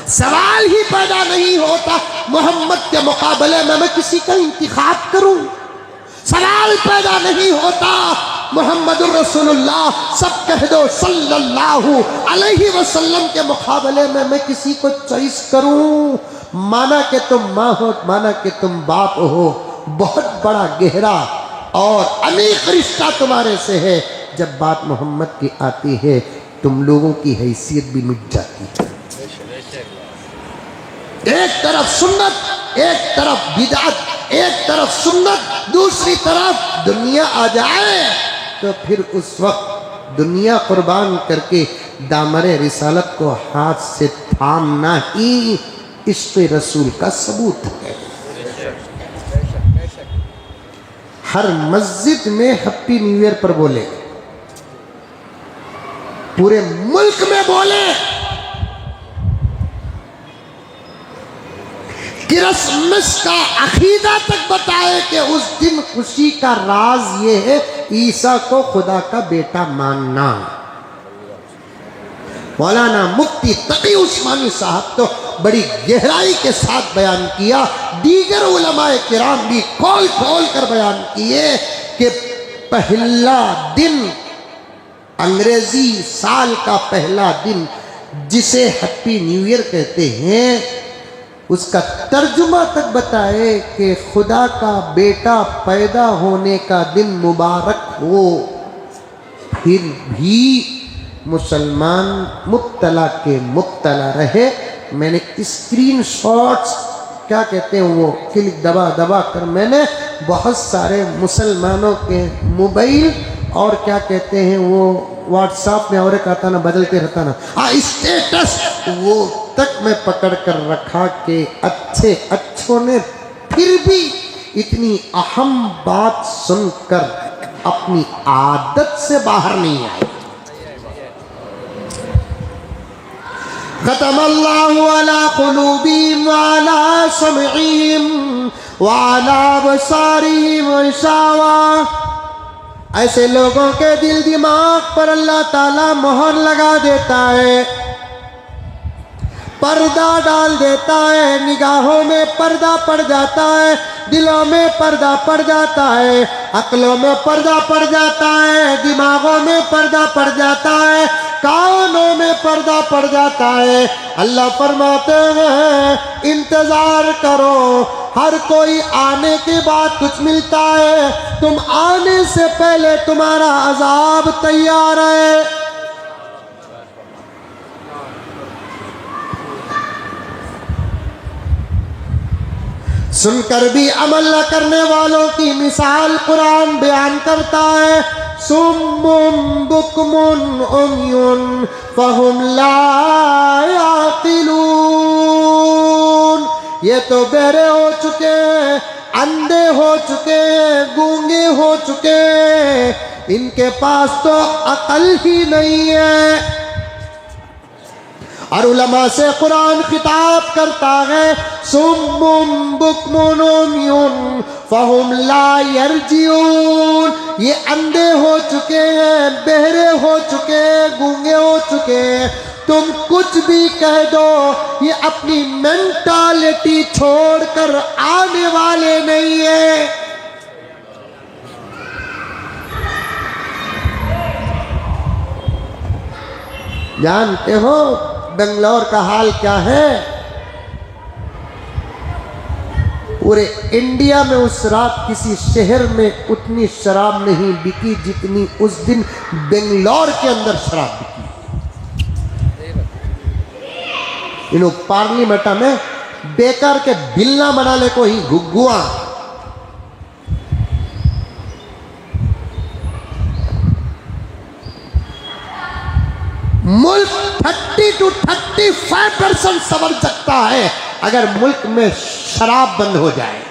सवाल ही पैदा नहीं होता मोहम्मद के मुकाबले में मैं किसी का इंतखाब करूं। सवाल पैदा नहीं होता मुहम्मदुर रसूलुल्लाह सब कह दो सल्लल्लाहु अलैहि वसल्लम के मुकाबले में मैं किसी को चॉइस करूं। माना कि तुम माँ हो, माना कि तुम बाप हो, बहुत बड़ा गहरा और अनेक रिश्ता तुम्हारे से है। जब बात मोहम्मद की आती है, तुम लोगों की हैसियत भी मिट जाती है। एक तरफ सुन्नत, एक तरफ बिदअत, एक तरफ सुन्नत, दूसरी तरफ दुनिया आ जाए तो फिर उस वक्त दुनिया कुर्बान करके दामरे रिसालत को हाथ से थामना ही इश्क़ रसूल का सबूत है। हर मस्जिद में हैप्पी न्यू ईयर पर बोले, पूरे मुल्क में बोले, क्रिसमस का अकीदा तक बताए कि उस दिन खुशी का राज ये है ईसा को खुदा का बेटा मानना। मौलाना मुफ्ती तकी उस्मानी साहब तो बड़ी गहराई के साथ बयान किया, दीगर उलमाए किराम भी खोल खोल कर बयान किए कि पहला दिन, अंग्रेजी साल का पहला दिन जिसे हैप्पी न्यू ईयर कहते हैं, उसका तर्जुमा तक बताए कि खुदा का बेटा पैदा होने का दिन मुबारक हो। फिर भी मुसलमान मुब्तला के मुब्तला रहे। मैंने स्क्रीन शॉट्स क्या कहते हैं वो क्लिक दबा दबा कर मैंने बहुत सारे मुसलमानों के मोबाइल और क्या कहते हैं वो व्हाट्सएप में और एक आता ना बदलते रहता ना स्टेटस, वो तक मैं पकड़ कर रखा कि अच्छों ने फिर भी इतनी अहम बात सुनकर अपनी आदत से बाहर नहीं आए। खतमल्लाहु अला कुलूबिहिम व अला समईहिम व अला अबसारिहिम ग़िशावा। ऐसे लोगों के दिल दिमाग पर अल्लाह ताला मोहर लगा देता है, पर्दा डाल देता है, निगाहों में पर्दा पड़ जाता है, दिलों में पर्दा पड़ जाता है, अक्लों में पर्दा पड़ जाता है, दिमागों में पर्दा पड़ जाता है, कानों में पर्दा पड़ जाता है। अल्लाह फरमाते हैं इंतजार करो, हर कोई आने के बाद कुछ मिलता है, तुम आने से पहले तुम्हारा अजाब तैयार है। सुनकर भी अमल न करने वालों की मिसाल कुरान बयान करता है, सुम्मुम बुकमुन उम्युन फहुम ला याक़िलून। ये तो बहरे हो चुके, अंधे हो चुके, गूंगे हो चुके, इनके पास तो अकल ही नहीं है। और उलमा से कुरान खिताब करता है, सुम्मुम बुकमुन उम्युन फहुम ला यरजिऊन। ये अंधे हो चुके हैं, बहरे हो चुके, गूंगे हो चुके, तुम कुछ भी कह दो, ये अपनी मेंटालिटी छोड़कर आने वाले नहीं है। जानते हो बेंगलोर का हाल क्या है? पूरे इंडिया में उस रात किसी शहर में उतनी शराब नहीं बिकी जितनी उस दिन बेंगलोर के अंदर शराब बिकी। इन पार्लियामेंट में बेकार के बिल्ला बनाने को ही घुग्गुआ। मुल्क 30 to 35% संवर सकता है अगर मुल्क में शराब बंद हो जाए।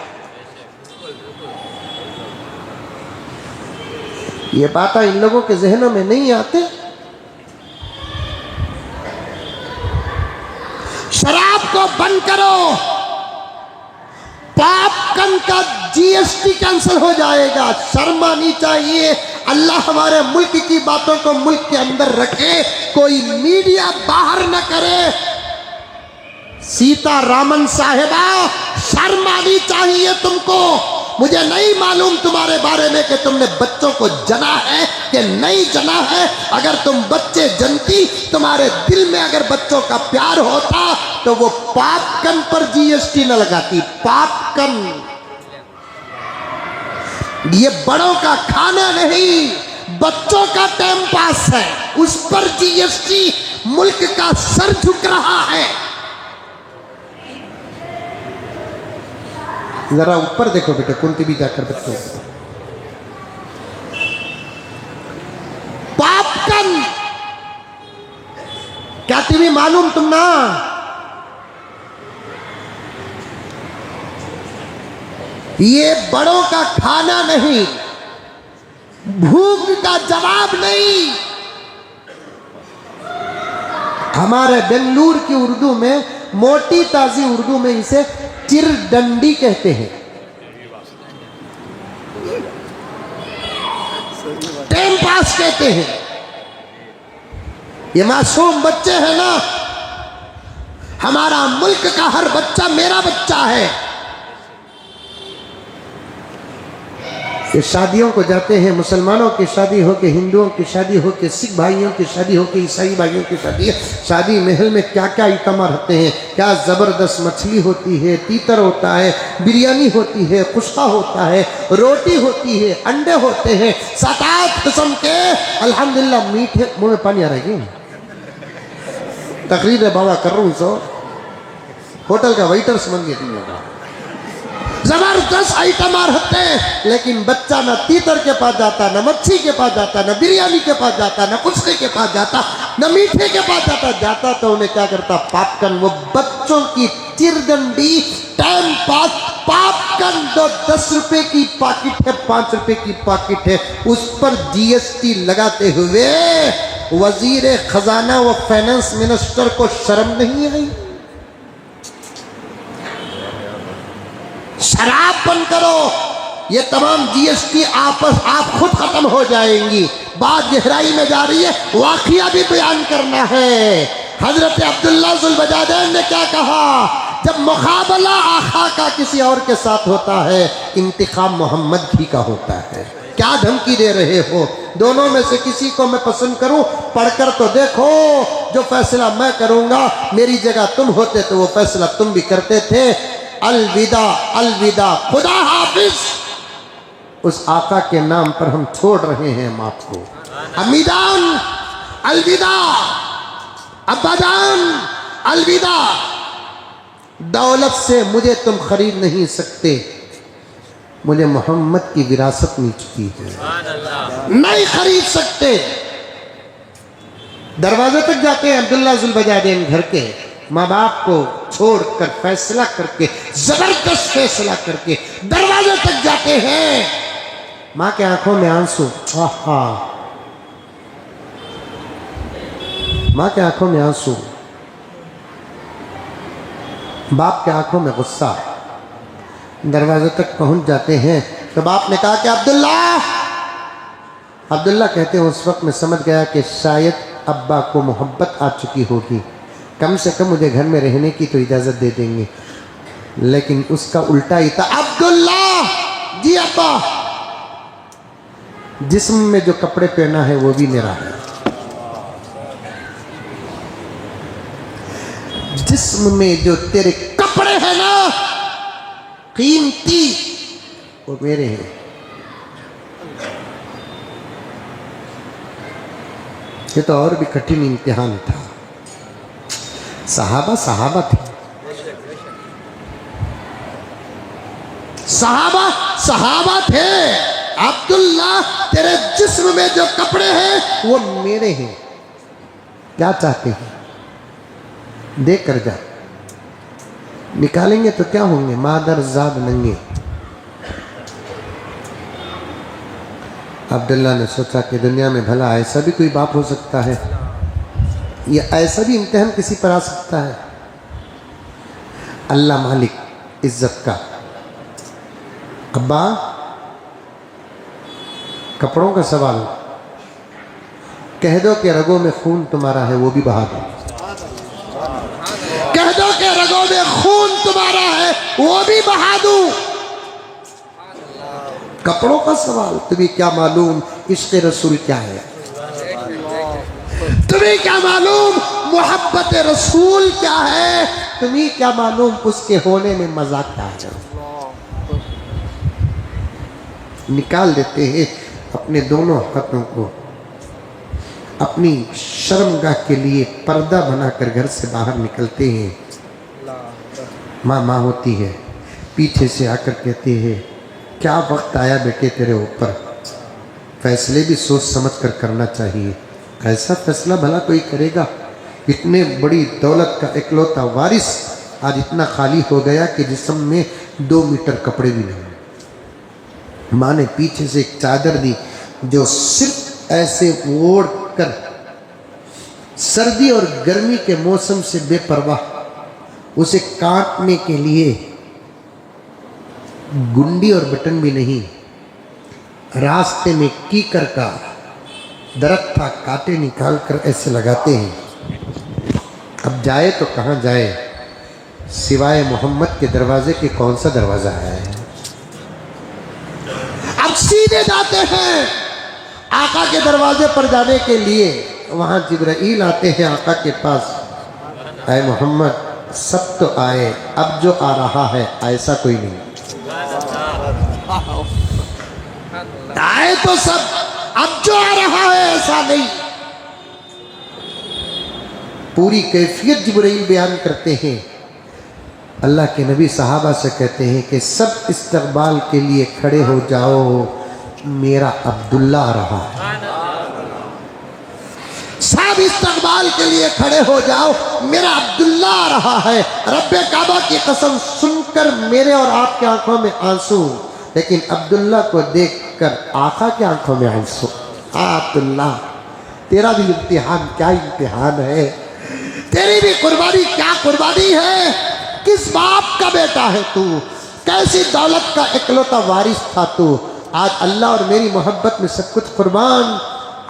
ये बातें इन लोगों के जहनों में नहीं आते। शराब को बंद करो, पॉपकॉर्न का जीएसटी कैंसिल हो जाएगा। शर्म आनी चाहिए। अल्लाह हमारे मुल्क की बातों को मुल्क के अंदर रखे, कोई मीडिया बाहर न करे। सीतारामन साहिबा, शर्म आनी चाहिए तुमको। मुझे नहीं मालूम तुम्हारे बारे में कि तुमने बच्चों को जना है कि नहीं जना है। अगर तुम बच्चे जनती, तुम्हारे दिल में अगर बच्चों का प्यार होता तो वो पॉपकॉर्न पर जीएसटी न लगाती। पॉपकॉर्न ये बड़ों का खाना नहीं, बच्चों का टाइम पास है, उस पर जीएसटी। मुल्क का सर झुक रहा है। जरा ऊपर देखो बेटे, कुंती भी जाकर बच्चों पापकन क्या तुम्हें मालूम तुम ना, ये बड़ों का खाना नहीं, भूख का जवाब नहीं। हमारे बेंगलुरु की उर्दू में, मोटी ताजी उर्दू में इसे चिरडंडी कहते हैं। टाइम पास कहते हैं। ये मासूम बच्चे हैं ना, हमारा मुल्क का हर बच्चा मेरा बच्चा है। ये शादियों को जाते हैं, मुसलमानों की शादी हो के, हिंदुओं की शादी हो के, सिख भाइयों की शादी हो के, ईसाई भाइयों की शादी है। शादी महल में क्या क्या आइटम रहते हैं, क्या ज़बरदस्त मछली होती है, तीतर होता है, बिरयानी होती है, कुश्ता होता है, रोटी होती है, अंडे होते हैं, 7-8 किस्म के अल्हम्दुलिल्लाह मीठे। मुँह में पानी आ रहा है, तकरीर बाबा कर रहा हूँ। सो होटल का वेटर समझ गया, जबरदस्त आइटम रहते हैं, लेकिन बच्चा ना तीतर के पास जाता, ना मच्छी के पास जाता, ना बिरयानी के पास जाता, ना कुश्ते के पास जाता, ना मीठे के पास जाता तो उन्हें क्या करता, पापकन। वो बच्चों की चिरदंडी, टाइम पास पापकन। 10 रुपए की पाकिट है, 5 रुपए की पाकिट है, उस पर GST लगाते हुए वजीर खजाना व फाइनेंस मिनिस्टर को शर्म नहीं आई? शराब बंद करो, ये तमाम GST आप खुद खत्म हो जाएंगी। बात गहराई में जा रही है, वाकया भी बयान करना है। हजरत अब्दुल्ला ज़ुल्बजादैन ने क्या कहा, जब मुकाबला आका का किसी और के साथ होता है, इंतकाम मोहम्मद ही का होता है। क्या धमकी दे रहे हो? दोनों में से किसी को मैं पसंद करूं? पढ़कर तो देखो, जो फैसला मैं करूंगा, मेरी जगह तुम होते तो वो फैसला तुम भी करते थे। अलविदा अलविदा, खुदा हाफिज। उस आका के नाम पर हम छोड़ रहे हैं हम आपको। अम्मीजान अलविदा, अब्बाजान अलविदा। दौलत से मुझे तुम खरीद नहीं सकते, मुझे मोहम्मद की विरासत मिल चुकी है, नहीं खरीद सकते। दरवाजे तक जाते हैं अब्दुल्ला ज़ुल्बजादैन घर के, माँ बाप को छोड़कर फैसला करके, जबरदस्त फैसला करके दरवाजे तक जाते हैं। माँ के आंखों में आंसू, आहा, माँ के आंखों में आंसू, बाप के आंखों में गुस्सा। दरवाजे तक पहुंच जाते हैं तो बाप ने कहा कि अब्दुल्ला कहते हैं, उस वक्त मैं समझ गया कि शायद अब्बा को मोहब्बत आ चुकी होगी, कम से कम मुझे घर में रहने की तो इजाज़त दे देंगे। लेकिन उसका उल्टा ही था। अब्दुल्ला जी अब्बा, जिस्म में जो कपड़े पहना है वो भी मेरा है, जिस्म में जो तेरे कपड़े हैं ना कीमती, वो मेरे हैं। ये तो और भी कठिन इम्तिहान था। सहाबा सहाबा थे, सहाबा थे। अब्दुल्ला, तेरे जिस्म में जो कपड़े हैं वो मेरे हैं, क्या चाहते हैं दे कर जा। निकालेंगे तो क्या होंगे, मादर जाद नंगे। अब्दुल्ला ने सोचा कि दुनिया में भला ऐसा भी कोई बाप हो सकता है, ये ऐसा भी इम्तिहान किसी पर आ सकता है। अल्लाह मालिक इज्जत का। अब्बा, कपड़ों का सवाल, कह दो कि रगों में खून तुम्हारा है, वो भी बहा दो। कह दो कि रगों में खून तुम्हारा है, वो भी बहा दूं। कपड़ों का सवाल, तुम्हें क्या मालूम इश्क़ रसूल क्या है? तुम्हें क्या मालूम मोहब्बत रसूल क्या है? तुम्हें क्या मालूम उसके होने में मजा क्या है? निकाल देते हैं अपने दोनों हाथों को, अपनी शर्मगाह के लिए पर्दा बनाकर घर से बाहर निकलते हैं। माँ माँ होती है, पीछे से आकर कहती है, क्या वक्त आया बेटे तेरे ऊपर, फैसले भी सोच समझ कर करना चाहिए। ऐसा फैसला भला कोई करेगा? इतने बड़ी दौलत का इकलौता वारिस आज इतना खाली हो गया कि जिस्म में 2 मीटर कपड़े भी नहीं। माँ ने पीछे से एक चादर दी जो सिर्फ ऐसे ओढ़ कर सर्दी और गर्मी के मौसम से बेपरवाह उसे काटने के लिए गुंडी और बटन भी नहीं। रास्ते में कीकर का दरख्त था, कांटे निकाल कर ऐसे लगाते हैं। अब जाए तो कहाँ जाए, सिवाय मोहम्मद के दरवाजे के कौन सा दरवाजा है? अब सीधे जाते हैं आका के दरवाजे पर जाने के लिए। वहाँ जिब्राईल आते हैं आका के पास, आए मोहम्मद सब तो आए, अब जो आ रहा है ऐसा कोई नहीं। आए तो सब, अब जो आ रहा है ऐसा नहीं। पूरी कैफियत जिब्राईल बयान करते हैं। अल्लाह के नबी सहाबा से कहते हैं कि सब इस्तकबाल के लिए खड़े हो जाओ, मेरा अब्दुल्ला आ रहा है। सब इस्तकबाल के लिए खड़े हो जाओ, मेरा अब्दुल्ला आ रहा है। रब्बे काबा की कसम सुनकर मेरे और आपकी आंखों में आंसू, लेकिन अब्दुल्ला को देखकर आका की आंखों में आंसू। अब्दुल्ला तेरा भी इम्तिहान क्या इम्तिहान है, तेरी भी कुर्बानी क्या कुर्बानी है। किस बाप का बेटा है तू, कैसी दौलत का इकलौता वारिस था तू। आज अल्लाह और मेरी मोहब्बत में सब कुछ कुर्बान।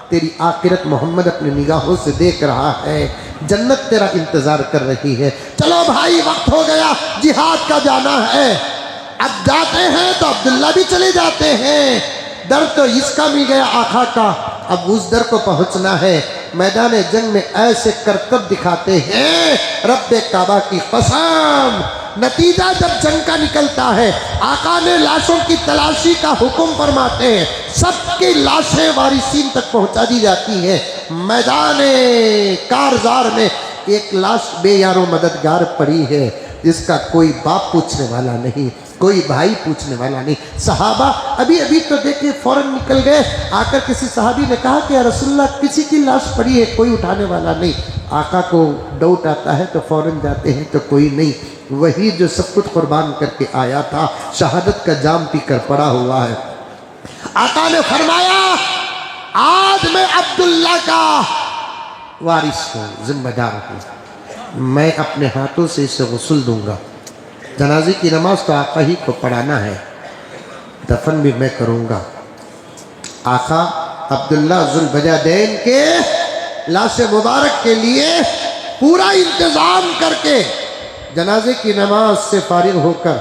तेरी आखिरत मोहम्मद अपनी निगाहों से देख रहा है, जन्नत तेरा इंतजार कर रही है। चलो भाई वक्त हो गया, जिहाद का जाना है। अब जाते हैं तो अब्दुल्ला भी चले जाते हैं। दर तो इसका मिल गया आका का, अब उस दर को पहुंचना है। मैदान जंग में ऐसे करतब दिखाते हैं, रब्बे काबा की कसम। नतीजा जब जंग का निकलता है, आका ने लाशों की तलाशी का हुक्म फरमाते हैं, सबकी लाशें वारिसीन तक पहुंचा दी जाती है। मैदान कारजार में एक लाश बेयारो मददगार पड़ी है, जिसका कोई बाप पूछने वाला नहीं, कोई भाई पूछने वाला नहीं। सहाबा अभी अभी तो देखे फौरन निकल गए। आकर किसी सहाबी ने कहा कि या रसूलुल्लाह किसी की लाश पड़ी है, कोई उठाने वाला नहीं। आका को डाउट आता है तो फौरन जाते हैं तो कोई नहीं। वही जो सब कुछ कुर्बान करके आया था, शहादत का जाम पीकर पड़ा हुआ है। आका ने फरमाया, आज मैं अब्दुल्ला का वारिस हूँ, जिम्मेदार हूँ। मैं अपने हाथों से इसे गुस्ल दूंगा। जनाजे की नमाज तो आका ही को पढ़ाना है, दफन भी मैं करूँगा। आका अब्दुल्ला जुल्बजादैन के लाश मुबारक के लिए पूरा इंतज़ाम करके जनाजे की नमाज से फारिग होकर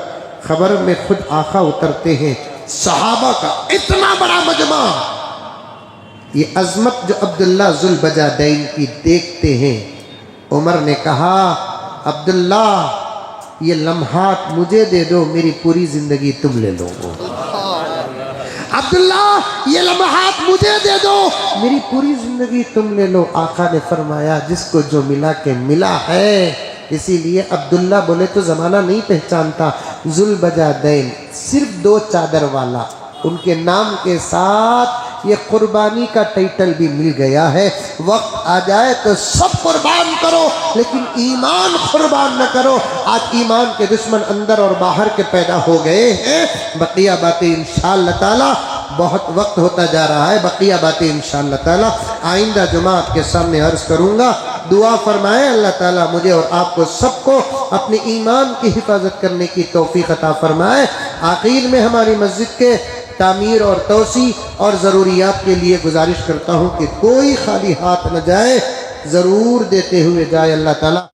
खबर में खुद आका उतरते हैं। सहाबा का इतना बड़ा मजमा, ये अजमत जो अब्दुल्ला जुल्बजादैन की देखते हैं। उमर ने कहा, अब्दुल्ला ये लम्हात मुझे दे दो, मेरी पूरी जिंदगी तुम ले लो। अब्दुल्ला ये लम्हात मुझे दे दो, मेरी पूरी जिंदगी तुम ले लो। आका ने फरमाया, जिसको जो मिला के मिला है। इसीलिए अब्दुल्ला बोले तो ज़माना नहीं पहचानता। जुल्बजादैन सिर्फ 2 चादर वाला, उनके नाम के साथ ये कुर्बानी का टाइटल भी मिल गया है। वक्त आ जाए तो सब कुर्बान करो, लेकिन ईमान कुर्बान न करो। आज ईमान के दुश्मन अंदर और बाहर के पैदा हो गए हैं। बकिया बातें इंशाअल्लाह ताला, बहुत वक्त होता जा रहा है, बकिया बातें इंशाअल्लाह ताला आइंदा जुमा आपके सामने अर्ज करूँगा। दुआ फरमाए अल्लाह ताला मुझे और आपको सबको अपने ईमान की हिफाजत करने की तौफीक अता फरमाए। आखिर में हमारी मस्जिद के तामीर और तोसी और ज़रूरियात के लिए गुजारिश करता हूँ कि कोई खाली हाथ न जाए, ज़रूर देते हुए जाए। अल्लाह ताला